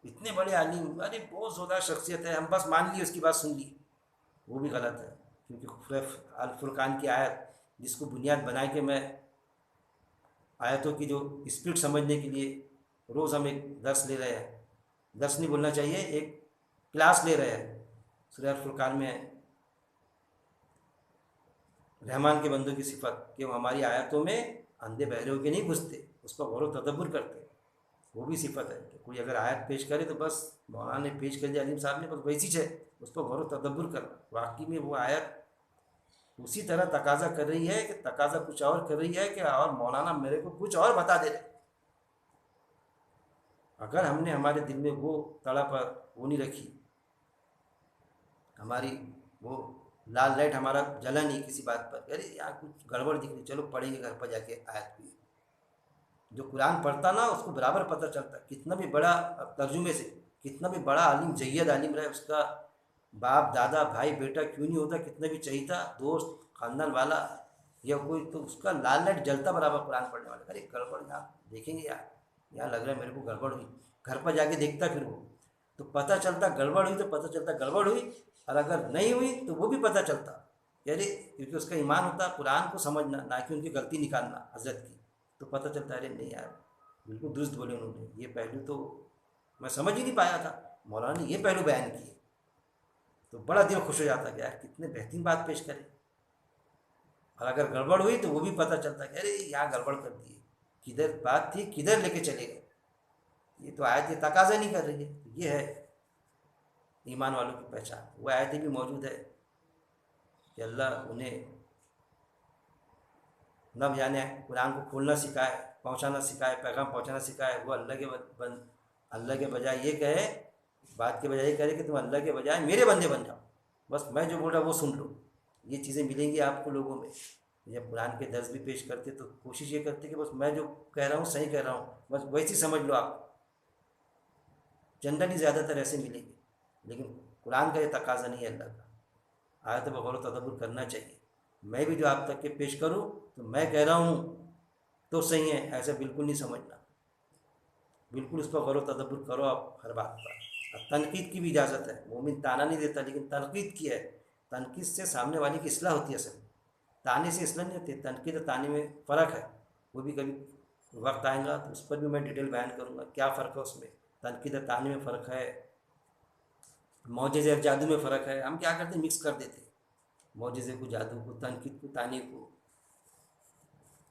اتنے بڑے عالم، ارے بہت زیادہ شخصیت ہے، ہم بس مان لی، اس کی بات سن لی. وہ بھی غلط ہے، کیونکہ الفرقان کی آیت جس کو بنیاد بنا کے میں آیتوں کی جو اسپرٹ سمجھنے کے لیے روز ہم ایک درس لے رہے ہیں، درس نہیں بولنا چاہیے، ایک کلاس لے رہے ہیں. سورہ الفرقان میں رحمان کے بندوں کی صفت کہ وہ ہماری آیتوں میں اندھے بہرے ہو کے نہیں گھستے، اس پر غور و تدبر کرتے. وہ بھی صفت ہے کہ کوئی اگر آیت پیش کرے تو بس مولانا نے پیش کر دیا، علیم صاحب نے، بس ویسی ہے، اس پر غور و تدبر کرنا واقعی میں وہ آیت اسی طرح تقاضا کر رہی ہے کہ تقاضا کچھ اور کر رہی ہے کہ اور مولانا میرے کو کچھ اور بتا دے رہے. اگر ہم نے ہمارے دل میں وہ تڑپ وہ نہیں رکھی، ہماری وہ لال لائٹ ہمارا جلا نہیں کسی بات پر، ارے یہاں کچھ گڑبڑ دکھ رہی، چلو پڑھیں گے گھر پر جا کے آیت ہوئی. جو قرآن پڑھتا نا اس کو برابر پتہ چلتا، کتنا بھی بڑا ترجمے سے کتنا بھی بڑا عالم جید عالم رہے، اس کا باپ دادا بھائی بیٹا کیوں نہیں ہوتا، کتنا بھی چہیتا دوست خاندان والا یا کوئی، تو اس کا لال لائٹ جلتا برابر قرآن پڑھنے والا. ارے گڑبڑ یہاں دیکھیں گے یار، یہاں لگ رہا ہے میرے کو گڑبڑ ہوئی، گھر پر جا کے دیکھتا پھر وہ تو پتہ چلتا گڑبڑ ہوئی، تو پتہ چلتا گڑبڑ ہوئی. اور اگر نہیں ہوئی تو وہ بھی پتہ چلتا، یعنی کیونکہ اس کا ایمان ہوتا قرآن کو سمجھنا، نہ کہ ان کی غلطی نکالنا حضرت کی. تو پتہ چلتا ہے ارے نہیں یار بالکل درست بولے انہوں نے، یہ پہلو تو میں سمجھ ہی نہیں پایا تھا، مولانا نے یہ پہلو بیان کیے. تو بڑا دل خوش ہو جاتا کہ یار کتنے بہترین بات پیش کرے. اور اگر گڑبڑ ہوئی تو وہ بھی پتہ چلتا کہ ارے یہاں گڑبڑ کر دی، کدھر بات تھی کدھر لے کے چلے گئے، یہ تو آیت یہ تقاضا نہیں کر رہی ہے. یہ ہے ایمان والوں کی پہچان. وہ آیتیں بھی موجود ہے کہ اللہ انہیں نہ جانے قرآن کو کھولنا سکھائے، پہنچانا سکھائے، پیغام پہنچانا سکھائے. وہ اللہ کے بجائے یہ کہے، بات کے بجائے یہ کرے کہ تم اللہ کے بجائے میرے بندے بن جاؤ، بس میں جو بول رہا وہ سن لو. یہ چیزیں ملیں گی آپ کو لوگوں میں. جب قرآن کے درس بھی پیش کرتے تو کوشش یہ کرتے کہ بس میں جو کہہ رہا ہوں صحیح کہہ رہا ہوں، بس ویسی سمجھ لو آپ. جنرلی زیادہ تر ایسے ملیں گے، لیکن قرآن کا یہ تقاضا نہیں ہے اللہ کا. آیت پر غور و تدبر کرنا چاہیے. میں بھی جو آپ تک کے پیش کروں تو میں کہہ رہا ہوں تو صحیح ہے، ایسا بالکل نہیں سمجھنا، بالکل اس پر غور و تدبر کرو آپ ہر بات پر. تنقید کی بھی اجازت ہے، مومن تانا نہیں دیتا لیکن تنقید کی ہے. تنقید سے سامنے والی کی اصلاح ہوتی ہے، اصل تانے سے اصلاح نہیں ہوتی. تنقید اور تانے میں فرق ہے، وہ بھی کبھی وقت آئے گا تو اس پر بھی میں ڈیٹیل بیان کروں گا کیا فرق ہے اس میں. تنقید اور تانے میں فرق ہے، معجزے اور جادو میں فرق ہے. ہم کیا کرتے ہیں مکس کر دیتے معجزے کو، جادو کو، تنقید کو، تانے کو.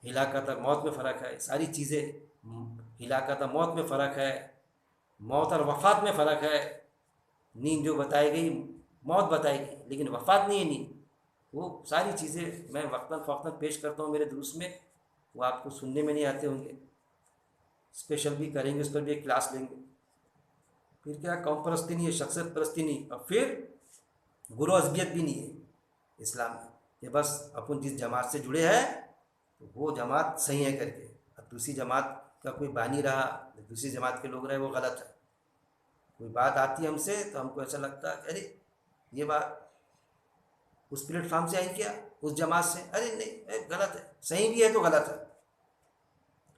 ہلاکت اور موت میں فرق ہے، ساری چیزیں. ہلاکت اور موت میں فرق ہے، موت اور وفات میں فرق ہے. نیند جو بتائی گئی موت بتائی گئی لیکن وفات نہیں ہے نیند. وہ ساری چیزیں میں وقتاً فوقتاً پیش کرتا ہوں میرے دروس میں، وہ آپ کو سننے میں نہیں آتے ہوں گے. اسپیشل بھی کریں گے، اس پر بھی ایک کلاس لیں گے. پھر کیا قوم پرستی نہیں ہے، شخصیت پرستی نہیں، اور پھر گرو عصبیت بھی نہیں ہے اسلام میں کہ بس اپن جس جماعت سے جڑے ہیں تو وہ جماعت صحیح ہے کر کے، اور دوسری جماعت کا کوئی بانی رہا، دوسری جماعت کے لوگ رہے وہ غلط ہے. کوئی بات آتی ہے ہم سے تو ہم کو ایسا لگتا ہے کہ ارے یہ بات اس پلیٹ فارم سے آئی کیا، اس جماعت سے، ارے نہیں غلط ہے، صحیح بھی ہے تو غلط ہے.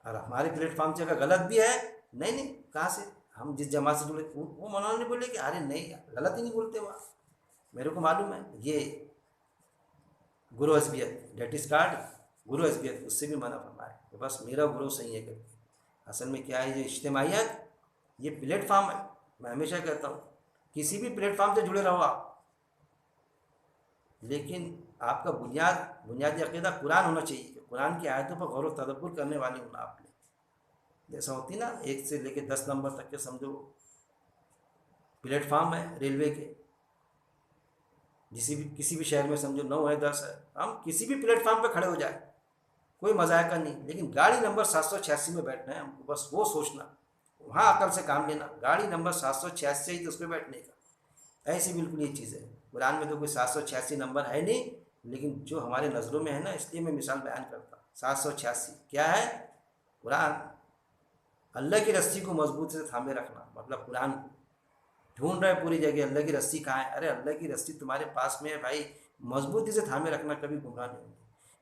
اور ہمارے پلیٹ فارم سے اگر غلط بھی ہے، نہیں کہاں سے، ہم جس جماعت سے جڑے وہ مولانا نے بولے کہ ارے نہیں غلط ہی نہیں بولتے وہاں، میرے کو معلوم ہے. یہ گرو عصبیت ڈیٹ از کارڈ گرو عصبیت، اس سے بھی منع فرمایا کہ بس میرا گرو صحیح ہے کر کے. اصل میں کیا ہے یہ اجتماعیت یہ پلیٹ فارم ہے. میں ہمیشہ کہتا ہوں کسی بھی پلیٹ فارم سے جڑے رہو آپ، لیکن آپ کا بنیادی عقیدہ قرآن ہونا چاہیے کہ قرآن کی آیتوں پر غور و تدبر کرنے والے ہونا آپ نے. جیسا ہوتی نا 1 سے لے کے 10 نمبر تک کے سمجھو پلیٹ فارم ہے ریلوے کے، کسی بھی شہر میں سمجھو 9 ہے 10 ہے، ہم کسی بھی پلیٹ فارم پہ کھڑے ہو جائیں، کوئی مذائقہ نہیں، لیکن گاڑی نمبر 786 میں بیٹھنا ہے ہم کو، بس وہ سوچنا، وہاں عقل سے کام لینا، گاڑی نمبر 786 ہی تو اس پہ بیٹھنے کا. ایسی بالکل یہ چیز ہے. قرآن میں تو کوئی 786 نمبر ہے نہیں، لیکن جو ہمارے نظروں میں ہے نا، اس لیے میں مثال بیان کرتا ہوں. 786 کیا ہے؟ قرآن. اللہ کی رسی کو مضبوط سے تھامے رکھنا، مطلب قرآن کو ڈھونڈ رہے پوری جگہ اللہ کی رسی کہاں ہے؟ ارے اللہ کی رسی تمہارے پاس میں ہے بھائی، مضبوطی سے تھامے رکھنا، کبھی گمراہ نہیں ہوگی.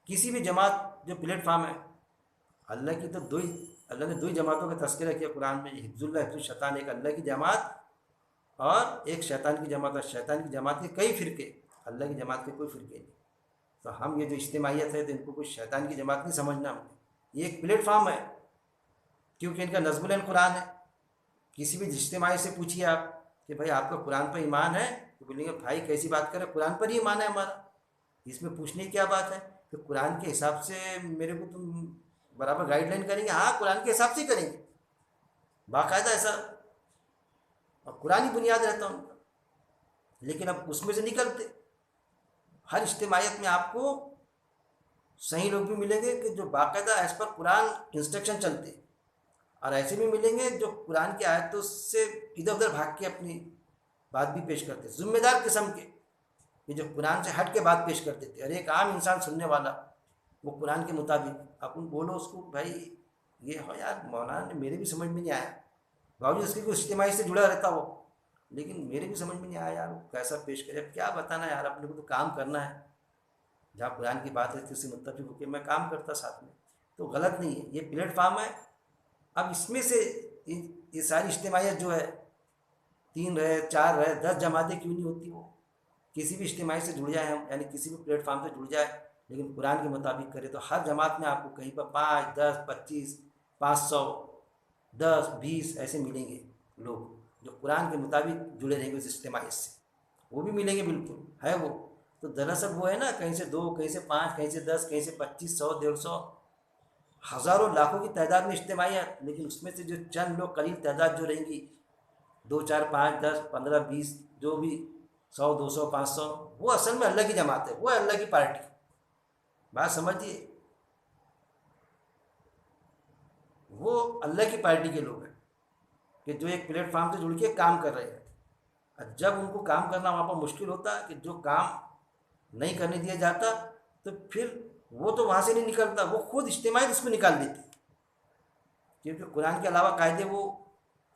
کسی بھی جماعت جو پلیٹ فارم ہے، اللہ کی تو اللہ نے 2 جماعتوں کا تذکرہ کیا قرآن میں، حفظ اللہ حفظ الشیطان، ایک اللہ کی جماعت اور ایک شیطان کی جماعت. اور شیطان کی جماعت کے کئی فرقے، اللہ کی جماعت کے کوئی فرقے نہیں. تو ہم یہ جو اجتماعیت ہے تو ان کو کوئی شیطان کی جماعت نہیں سمجھنا ہم نے، یہ ایک پلیٹ فارم ہے، کیونکہ ان کا نظم العین قرآن ہے. کسی بھی اجتماعی سے پوچھیے آپ کہ بھائی آپ کا قرآن پر ایمان ہے، تو بولیں گے بھائی کیسی بات کرے، قرآن پر ہی ایمان ہے ہمارا، اس میں پوچھنے کی کیا بات ہے؟ کہ قرآن کے حساب سے میرے کو تم برابر گائیڈ لائن کریں گے؟ ہاں قرآن کے حساب سے ہی کریں گے، باقاعدہ ایسا، اور قرآن ہی بنیاد رہتا ان کا. لیکن اب اس میں سے نکلتے، ہر اجتماعیت میں آپ کو صحیح لوگ بھی ملیں گے کہ جو باقاعدہ ایز پر قرآن انسٹرکشن چلتے، اور ایسے بھی ملیں گے جو قرآن کی آیتوں سے ادھر ادھر بھاگ کے اپنی بات بھی پیش کرتے، ذمہ دار قسم کے، یہ جو قرآن سے ہٹ کے بات پیش کرتے تھے. اور ایک عام انسان سننے والا وہ قرآن کے مطابق اپن بولو اس کو بھائی یہ ہو یار مولانا نے میرے بھی سمجھ میں نہیں آیا، باوجود اس کی کوئی اجتماعی سے جڑا رہتا ہو، لیکن میرے بھی سمجھ میں نہیں آیا یار وہ کیسا پیش کرے. اب کیا بتانا یار، اپنے کو تو کام کرنا ہے، جہاں قرآن کی بات ہے تو اس سے متفق ہو کے میں کام کرتا ساتھ میں، تو غلط نہیں ہے. یہ پلیٹ فارم ہے. اب اس میں سے یہ ساری اجتماعیت جو ہے 3 رہے 4 رہے 10 جماعتیں کیوں نہیں ہوتی، وہ کسی بھی اجتماعی سے جڑ جائیں ہم، یعنی کسی بھی پلیٹ فارم سے جڑ جائے لیکن قرآن کے مطابق کرے، تو ہر جماعت میں آپ کو کہیں پر 5 10 25 500 10 20 ایسے ملیں گے لوگ جو قرآن کے مطابق جڑے رہیں گے اس اجتماعیت سے، وہ بھی ملیں گے، بالکل ہے وہ. تو دراصل وہ ہے نا، کہیں سے 2 کہیں سے 5 کہیں سے 10 کہیں سے 25 100 150 ہزاروں لاکھوں کی تعداد میں اجتماعیت، لیکن اس میں سے جو چند لوگ قلیل تعداد جو رہیں گی 2 4 5 10 15 20 جو بھی 100 200 500، وہ اصل میں اللہ کی جماعت ہے، وہ ہے اللہ کی پارٹی. بات سمجھیے، وہ اللہ کی پارٹی کے لوگ ہیں کہ جو ایک پلیٹ فارم سے جڑ کے کام کر رہے ہیں. جب ان کو کام کرنا وہاں پر مشکل ہوتا کہ جو کام نہیں کرنے دیا جاتا، تو پھر وہ تو وہاں سے نہیں نکلتا، وہ خود اجتماعی اس کو نکال دیتی، کیونکہ قرآن کے علاوہ قاعدے وہ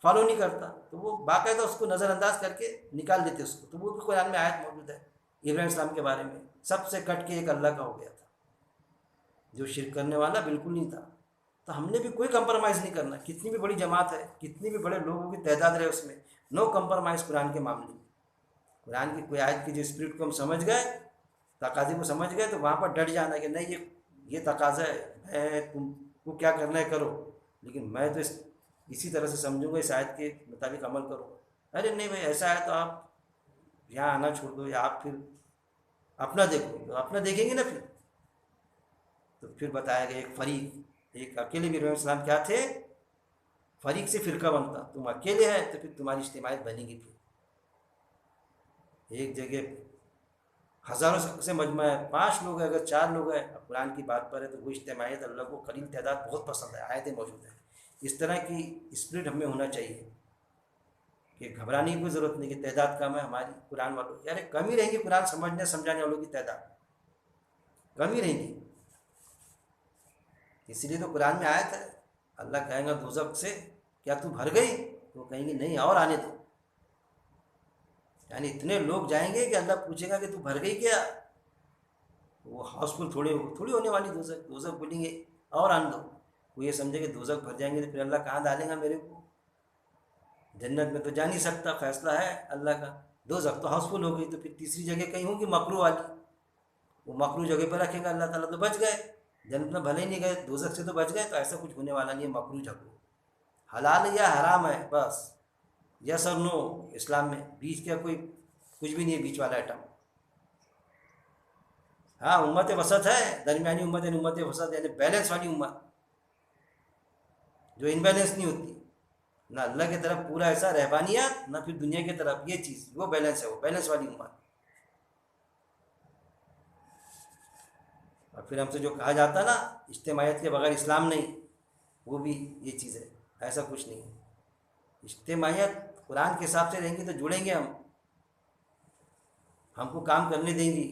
فالو نہیں کرتا، تو وہ باقاعدہ اس کو نظر انداز کر کے نکال دیتے اس کو. تو وہ بھی قرآن میں آیت موجود ہے ابراہیم السلام کے بارے میں، سب سے کٹ کے ایک اللہ کا ہو گیا تھا، جو شرک کرنے والا بالکل نہیں تھا. تو ہم نے بھی کوئی کمپرومائز نہیں کرنا، کتنی بھی بڑی جماعت ہے، کتنی بھی بڑے لوگوں کی تعداد رہے اس میں، نو کمپرومائز قرآن کے معاملے میں. قرآن کی کوئی آیت کی جو اسپرٹ کو ہم سمجھ گئے، تقاضے کو سمجھ گئے، تو وہاں پر ڈٹ جانا کہ نہیں یہ تقاضا ہے، میں تم کو کیا کرنا ہے کرو، لیکن میں تو اسی طرح سے سمجھوں گا، اس آیت کے مطابق عمل کرو. ارے نہیں بھائی ایسا ہے تو آپ یہاں آنا چھوڑ دو، یا آپ پھر اپنا دیکھو. تو اپنا دیکھیں گے نا تو پھر بتایا گیا ایک فریق، ایک اکیلے بھی ابراہیم السلام کیا تھے، فریق سے فرقہ بنتا. تم اکیلے ہیں تو پھر تمہاری اجتماعیت بنے گی، پھر ایک جگہ ہزاروں سے مجمع ہے، 5 لوگ ہیں، اگر 4 لوگ ہیں قرآن کی بات پر ہے، تو وہ اجتماعیت اللہ کو قلیل تعداد بہت پسند ہے، آیتیں موجود ہیں. اس طرح کی اسپرٹ ہمیں ہونا چاہیے کہ گھبرانے کی کوئی ضرورت نہیں کہ تعداد کم ہے ہماری قرآن والوں، یار کم ہی رہیں گی، قرآن سمجھنے سمجھانے والوں کی تعداد کم ہی رہیں گی. اسی لیے تو قرآن میں آیت ہے، اللہ کہیں گا دوزخ سے کیا تو بھر گئی، تو کہیں گے نہیں اور آنے دو. یعنی اتنے لوگ جائیں گے کہ اللہ پوچھے گا کہ تو بھر گئی کیا، وہ ہاؤس فل تھوڑی ہونے والی. دوزخ بولیں گے اور آن دو. وہ یہ سمجھے کہ دوزخ بھر جائیں گے تو پھر اللہ کہاں ڈالیں گا میرے کو، جنت میں تو جا نہیں سکتا، فیصلہ ہے اللہ کا. دوزخ تو ہاؤس فل ہو گئی، تو پھر تیسری جگہ کہیں ہوگی مکرو والی، وہ مکرو جگہ پہ رکھے گا اللہ تعالیٰ. تو بچ گئے، جنت میں بھلے ہی نہیں گئے، دوزخ سے تو بچ گئے. تو ایسا کچھ ہونے والا نہیں ہے مکرو جگہ. حلال ہے یا حرام ہے، بس یس اور نو، اسلام میں بیچ کا کوئی کچھ بھی نہیں ہے، بیچ والا آئٹم۔ ہاں امت وسط ہے، درمیانی امت، یعنی امت وسط یعنی بیلنس والی امت، جو انبیلنس نہیں ہوتی، نہ اللہ کی طرف پورا ایسا رہبانیت، نہ پھر دنیا کی طرف، یہ چیز وہ بیلنس ہے، وہ بیلنس والی امت۔ اور پھر ہم سے جو کہا جاتا نا اجتماعیت کے بغیر اسلام نہیں، وہ بھی یہ چیز ہے، ایسا کچھ نہیں ہے۔ اجتماعیت قرآن کے حساب سے رہیں گی تو جڑیں گے ہم کو کام کرنے دیں گی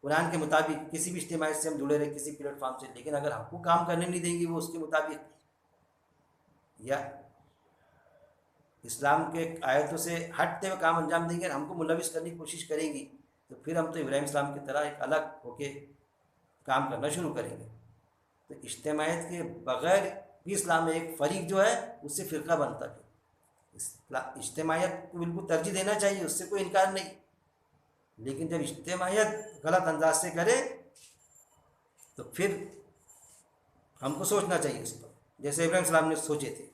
قرآن کے مطابق، کسی بھی اجتماعیت سے ہم جڑے رہے کسی پلیٹ فارم سے، لیکن اگر ہم کو کام کرنے نہیں دیں گی وہ اس کے مطابق، یا اسلام کے آیتوں سے ہٹتے ہوئے کام انجام دیں گے، ہم کو ملوث کرنے کی کوشش کریں گی، تو پھر ہم تو ابراہیم اسلام کی طرح ایک الگ ہو کے کام کرنا شروع کریں گے۔ تو اجتماعیت کے بغیر بھی اسلام میں ایک فریق جو ہے اس سے فرقہ بنتا ہے۔ اجتماعیت کو بالکل ترجیح دینا چاہیے، اس سے کوئی انکار نہیں، لیکن جب اجتماعیت غلط انداز سے کرے تو پھر ہم کو سوچنا چاہیے اس پر، جیسے ابراہیم السلام نے سوچے تھے،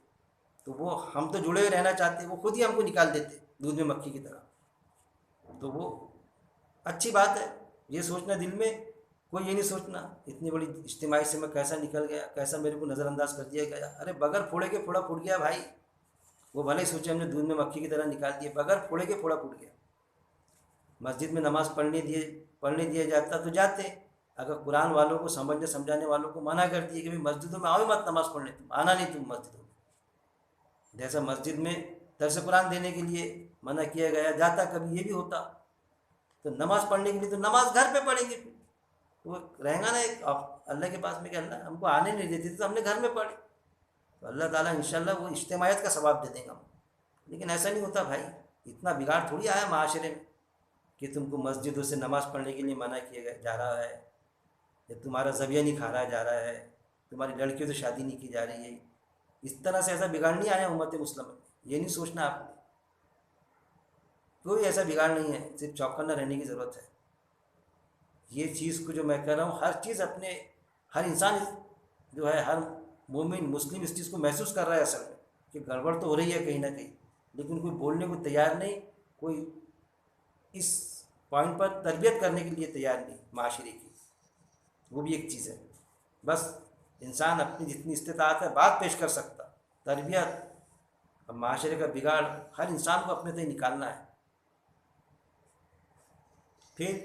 تو وہ ہم تو جڑے ہوئے رہنا چاہتے، وہ خود ہی ہم کو نکال دیتے دودھ میں مکھی کی طرح۔ تو وہ اچھی بات ہے، یہ سوچنا دل میں، کوئی یہ نہیں سوچنا اتنی بڑی اجتماعی سے میں کیسا نکل گیا، کیسا میرے کو نظر انداز کر دیا گیا۔ ارے بغیر پھوڑے کے پھوڑا پھوٹ گیا بھائی، وہ بھلے ہی سوچے ہم نے دودھ میں مکھی کی طرح نکال دیا، بغیر پھوڑے کے پھوڑا پھوٹ گیا۔ مسجد میں نماز پڑھنے دیا جاتا تو جاتے، اگر قرآن والوں کو سمجھنے سمجھانے والوں کو منع کر دیا کہ بھائی مسجدوں میں آؤ مت نماز پڑھنے، تم آنا نہیں، تم مسجدوں میں، جیسا مسجد میں درس قرآن دینے کے لیے منع کیا گیا، جاتا کبھی یہ بھی ہوتا، تو نماز پڑھنے کے لیے تو نماز گھر پہ پڑھیں گے، وہ رہے گا نا ایک اللہ کے پاس میں کہ اللہ ہم کو آنے نہیں دیتے تھے تو ہم نے گھر میں پڑھی، تو اللہ تعالیٰ انشاءاللہ وہ اجتماعیت کا ثواب دے دیں گا۔ لیکن ایسا نہیں ہوتا بھائی، اتنا بگاڑ تھوڑی آیا معاشرے میں کہ تم کو مسجدوں سے نماز پڑھنے کے لیے منع کیا جا رہا ہے، یا تمہارا ذبیحہ نہیں کھایا جا رہا ہے، تمہاری لڑکیوں سے شادی نہیں کی جا رہی ہے۔ اس طرح سے ایسا بگاڑ نہیں آیا امت مسلمہ میں، یہ نہیں سوچنا آپ نے، کوئی ایسا بگاڑ نہیں ہے، صرف چوکنا رہنے کی ضرورت ہے۔ یہ چیز کو جو میں کہہ رہا ہوں، ہر چیز اپنے، ہر انسان جو ہے، ہر مومن مسلم اس چیز کو محسوس کر رہا ہے اصل میں کہ گڑبڑ تو ہو رہی ہے کہیں نہ کہیں، لیکن کوئی بولنے کو تیار نہیں، کوئی اس پوائنٹ پر تربیت کرنے کے لیے تیار نہیں معاشرے کی، وہ بھی ایک چیز ہے۔ بس انسان اپنی جتنی استطاعت ہے بات پیش کر سکتا، تربیت اب معاشرے کا بگاڑ ہر انسان کو اپنے تک نکالنا ہے۔ پھر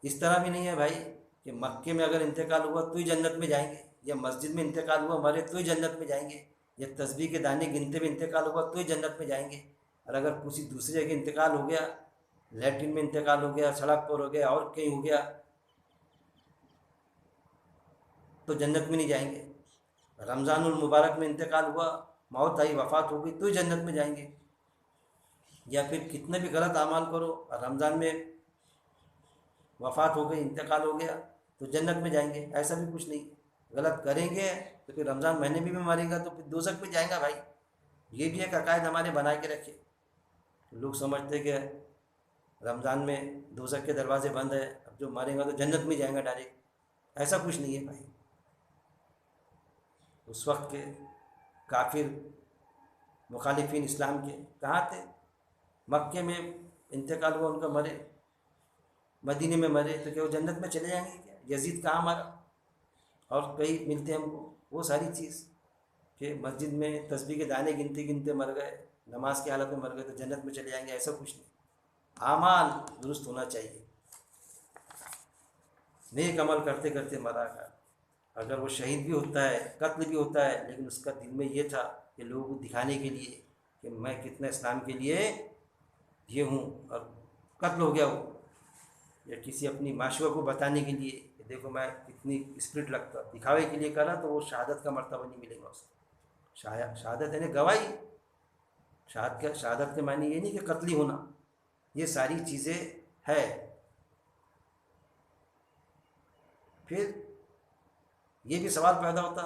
اس طرح بھی نہیں ہے بھائی کہ مکے میں اگر انتقال ہوا تو ہی جنت میں جائیں گے، یا مسجد میں انتقال ہوا مرے تو ہی جنت میں جائیں گے، یا تسبیح کے دانے گنتے ہوئے انتقال ہوا تو ہی جنت میں جائیں گے، اور اگر کسی دوسری جگہ انتقال ہو گیا، لیٹرین میں انتقال ہو گیا، سڑک پر ہو گیا، اور کہیں ہو گیا، تو جنت میں نہیں جائیں گے۔ رمضان المبارک میں انتقال ہوا، موت آئی، وفات ہو گئی تو ہی جنت میں جائیں گے، یا پھر کتنے بھی غلط اعمال کرو اور رمضان میں وفات ہو گئی، انتقال ہو گیا تو جنت میں جائیں گے، ایسا بھی کچھ نہیں۔ غلط کریں گے تو پھر رمضان مہینے بھی میں مرے گا تو پھر دوزخ میں جائیں گا بھائی، یہ بھی ایک عقائد ہمارے بنا کے رکھے۔ لوگ سمجھتے کہ رمضان میں دوزخ کے دروازے بند ہے، اب جو مرے گا تو جنت میں جائیں گا ڈائریکٹ، ایسا کچھ نہیں ہے بھائی۔ اس وقت کے کافر مخالفین اسلام کے کہاں تھے؟ مکے میں انتقال ہوا ان کا، مرے مدینے میں مرے، تو کیا وہ جنت میں چلے جائیں گے کیا؟ یزید کہاں مرا؟ اور کئی ملتے ہیں ہم کو وہ ساری چیز کہ مسجد میں تسبیح کے دانے گنتے گنتے مر گئے، نماز کی حالت میں مر گئے تو جنت میں چلے جائیں گے، ایسا کچھ نہیں۔ اعمال درست ہونا چاہیے، نیک عمل کرتے کرتے مرا گا، اگر وہ شہید بھی ہوتا ہے، قتل بھی ہوتا ہے، لیکن اس کا دل میں یہ تھا کہ لوگوں کو دکھانے کے لیے کہ میں کتنا اسلام کے لیے یہ ہوں، اور قتل ہو گیا وہ، یا کسی اپنی معشوقہ کو بتانے کے لیے کہ دیکھو میں کتنی اسپرٹ لگتا، دکھاوے کے لیے کرا، تو وہ شہادت کا مرتبہ نہیں ملے گا اس کو۔ شہادت یعنی گواہی، شہادت کے معنی یہ نہیں کہ قتل ہونا، یہ ساری چیزیں ہے۔ پھر یہ بھی سوال پیدا ہوتا،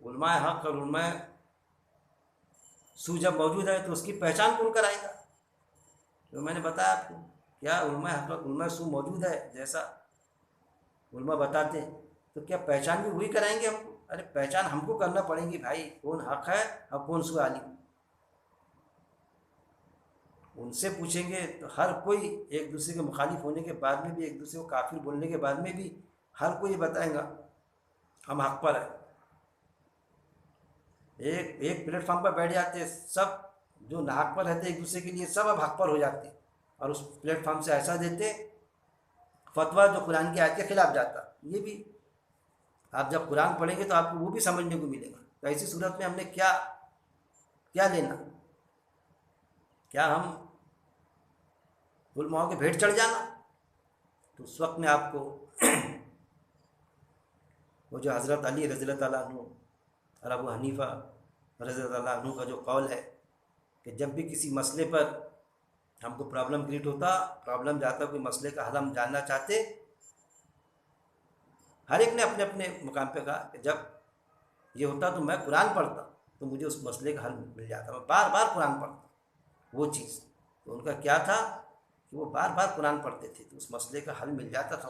علماء حق اور علماء سو جب موجود ہے تو اس کی پہچان کون کرائے گا؟ جو میں نے بتایا آپ کو، کیا علماء حق اور علماء سو موجود ہے جیسا علماء بتاتے ہیں، تو کیا پہچان بھی وہی کرائیں گے ہم کو؟ ارے پہچان ہم کو کرنا پڑیں گی بھائی، کون حق ہے اور کون سو عالم۔ ان سے پوچھیں گے تو ہر کوئی ایک دوسرے کے مخالف ہونے کے بعد میں بھی، ایک دوسرے کو کافر بولنے کے بعد میں بھی ہر کوئی یہ بتائے گا ہم حق پر ہیں۔ ایک پلیٹ فارم پر بیٹھ جاتے ہیں سب، جو ناحق پر رہتے ایک دوسرے کے لیے سب اب حق پر ہو جاتے، اور اس پلیٹ فارم سے ایسا دیتے فتویٰ جو قرآن کی آیت کے خلاف جاتا۔ یہ بھی آپ جب قرآن پڑھیں گے تو آپ کو وہ بھی سمجھنے کو ملے گا۔ تو ایسی صورت میں ہم نے کیا لینا؟ کیا ہم علماء کے بھیٹ چڑھ جانا؟ تو اس وقت میں آپ کو وہ جو حضرت علی رضی اللہ تعالیٰ عنہ اور ابو حنیفہ رضی اللہ تعالیٰ عنہ کا جو قول ہے کہ جب بھی کسی مسئلے پر ہم کو پرابلم کریٹ پرابلم جاتا، کوئی مسئلے کا حل ہم جاننا چاہتے، ہر ایک نے اپنے اپنے مقام پہ کہا کہ جب یہ ہوتا تو میں قرآن پڑھتا تو مجھے اس مسئلے کا حل مل جاتا، میں بار بار قرآن پڑھتا وہ چیز۔ تو ان کا کیا تھا کہ وہ بار بار قرآن پڑھتے تھے تو اس مسئلے کا حل مل جاتا تھا۔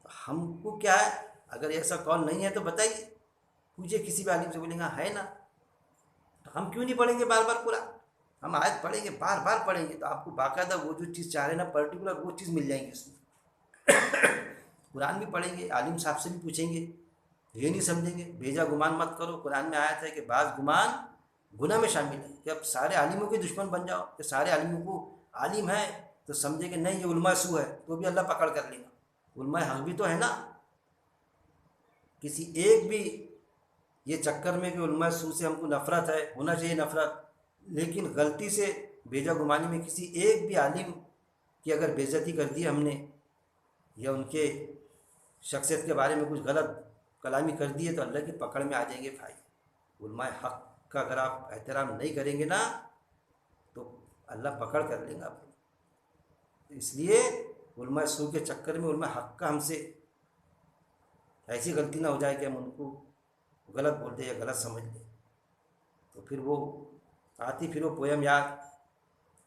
تو ہم کو کیا ہے، اگر ایسا قول نہیں ہے تو بتائیے، پوچھے کسی بھی عالم سے، بولیں گا ہے نا، تو ہم کیوں نہیں پڑھیں گے بار بار قرآن؟ ہم آیت پڑھیں گے، بار بار پڑھیں گے، تو آپ کو باقاعدہ وہ جو چیز چاہ رہے ہیں نا پرٹیکولر وہ چیز مل جائیں گی اس میں۔ قرآن بھی پڑھیں گے، عالم صاحب سے بھی پوچھیں گے، یہ نہیں سمجھیں گے بھیجا گمان مت کرو۔ قرآن میں آیا ہے کہ بعض گمان گناہ میں شامل ہے، کہ اب سارے عالموں کے دشمن بن جاؤ، کہ سارے عالموں کو عالم ہے تو سمجھے کہ نہیں یہ علماء سو ہے، تو بھی اللہ پکڑ کر لے گا۔ علماء حق بھی تو ہے نا، کسی ایک بھی یہ چکر میں کہ علماء سو سے ہم کو نفرت ہے، ہونا چاہیے نفرت، لیکن غلطی سے بھیجا گمانی میں کسی ایک بھی عالم کی اگر بے عزتی کر دی ہم نے، یا ان کے شخصیت کے بارے میں کچھ غلط کلامی کر دی ہے، تو اللہ کی پکڑ میں آ جائیں گے بھائی۔ علماء حق کا اگر آپ احترام نہیں کریں گے نا تو اللہ پکڑ کر لیں گا آپ کو۔ اس لیے علماء سو کے چکر میں علماء حق کا ہم سے ایسی غلطی نہ ہو جائے کہ ہم ان کو غلط بول دیں یا غلط سمجھ لیں۔ تو پھر وہ آتی، پھر وہ پویم یاد،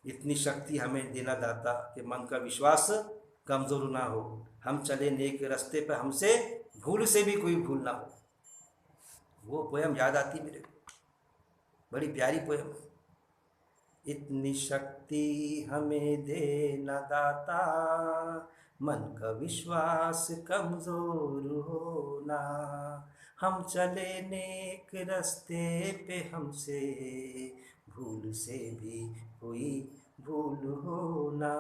اتنی شکتی ہمیں دینا داتا کہ من کا وشواس کمزور نہ ہو، ہم چلے نیک رستے پہ ہم سے بھول سے بھی کوئی بھول نہ ہو۔ وہ پویم یاد آتی میرے کو، بڑی پیاری پویم ہے۔ اتنی شکتی ہمیں دینا داتا، من کا وشواس کمزور ہونا، ہم چلے نیک رستے پہ ہم سے بھول سے بھی کوئی بھول ہونا۔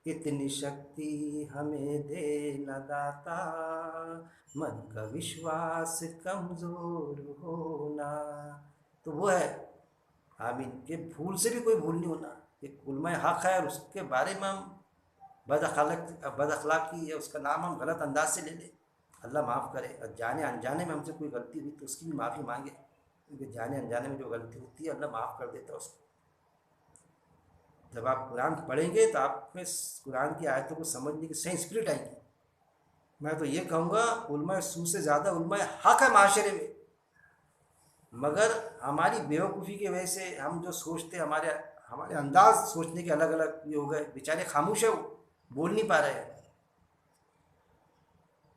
اتنی شکتی ہمیں دینا داتا، من کا وشواس کمزور ہونا۔ تو وہ ہے آمین کہ بھول سے بھی کوئی بھول نہیں ہونا۔ ایک علماء حق ہے اور اس کے بارے میں ہم بد اخلاقی یا اس کا نام ہم غلط انداز سے لے لیں، اللہ معاف کرے۔ اور جانے انجانے میں ہم سے کوئی غلطی ہوئی تو اس کی بھی معافی مانگے، کیونکہ جانے انجانے میں جو غلطی ہوتی ہے اللہ معاف کر دیتا ہے اس کو۔ جب آپ قرآن پڑھیں گے تو آپ میں قرآن کی آیتوں کو سمجھنے کی صحیح اسپرٹ آئے گی۔ میں تو یہ کہوں گا علماء سو سے زیادہ علماء حق ہے معاشرے میں، مگر ہماری بیوقوفی کی وجہ سے ہم جو سوچتے، ہمارے انداز سوچنے کے الگ الگ یہ ہو گئے، بیچارے خاموش ہے، وہ بول نہیں پا رہے ہیں،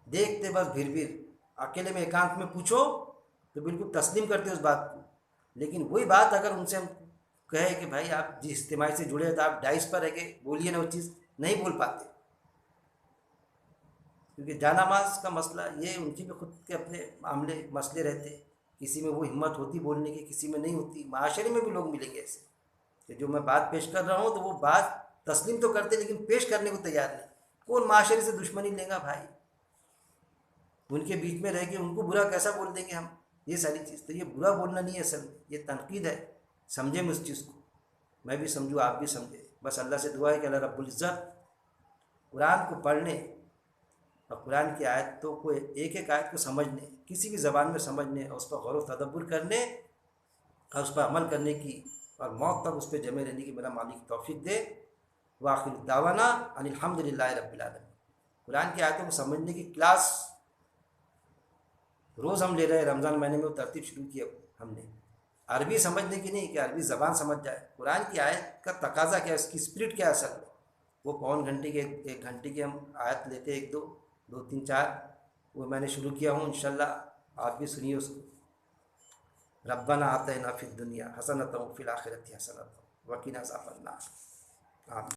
دیکھتے بس بھیر اکیلے میں ایکانت میں پوچھو تو بالکل تسلیم کرتے اس بات کو، لیکن وہی بات اگر ان سے ہم کہے کہ بھائی آپ جس اجتماعی سے جڑے ہیں تو آپ ڈائس پر رہ کے بولیے نا، وہ چیز نہیں بول پاتے، کیونکہ جانماز کا مسئلہ یہ ان کی بھی خود کے اپنے مسئلے رہتے، کسی میں وہ ہمت ہوتی بولنے کی، کسی میں نہیں ہوتی۔ معاشرے میں بھی لوگ ملیں گے ایسے کہ جو میں بات پیش کر رہا ہوں تو وہ بات تسلیم تو کرتے لیکن پیش کرنے کو تیار نہیں۔ کون معاشرے سے دشمنی لیں گا بھائی؟ ان کے بیچ میں رہ کے ان کو برا کیسا بول دیں گے ہم؟ یہ ساری چیز تو یہ برا بولنا نہیں ہے، اصل میں یہ تنقید ہے، سمجھیں میں اس چیز کو، میں بھی سمجھوں آپ بھی سمجھیں۔ بس اللہ سے دعا ہے کہ اللہ رب العزت قرآن کو پڑھنے اور قرآن کی آیتوں کو ایک ایک آیت کو سمجھنے، کسی بھی زبان میں سمجھنے اور اس پر غور و تدبر کرنے اور اس پر عمل کرنے کی اور موت تک اس پہ جمے رہنے کی میرا مالک توفیق دے۔ وآخر دعوانا ان الحمد للہ رب العالمین۔ قرآن کی آیتوں کو سمجھنے کی کلاس روز ہم لے رہے ہیں، رمضان مہینے میں وہ ترتیب شروع کی ہم نے، عربی سمجھنے کی نہیں کہ عربی زبان سمجھ جائے، قرآن کی آیت کا تقاضا کیا ہے، اس کی اسپرٹ کیا ہے اصل میں، وہ پون گھنٹے کے ایک گھنٹے کی ہم آیت لیتے ہیں، ایک دو تین چار، وہ میں نے شروع کیا ہوں، انشاءاللہ آپ بھی سنیے اس کو۔ ربنا آتینا فی الدنیا حسنۃ وفی الآخرۃ حسنۃ وقنا عذاب النار. آمین.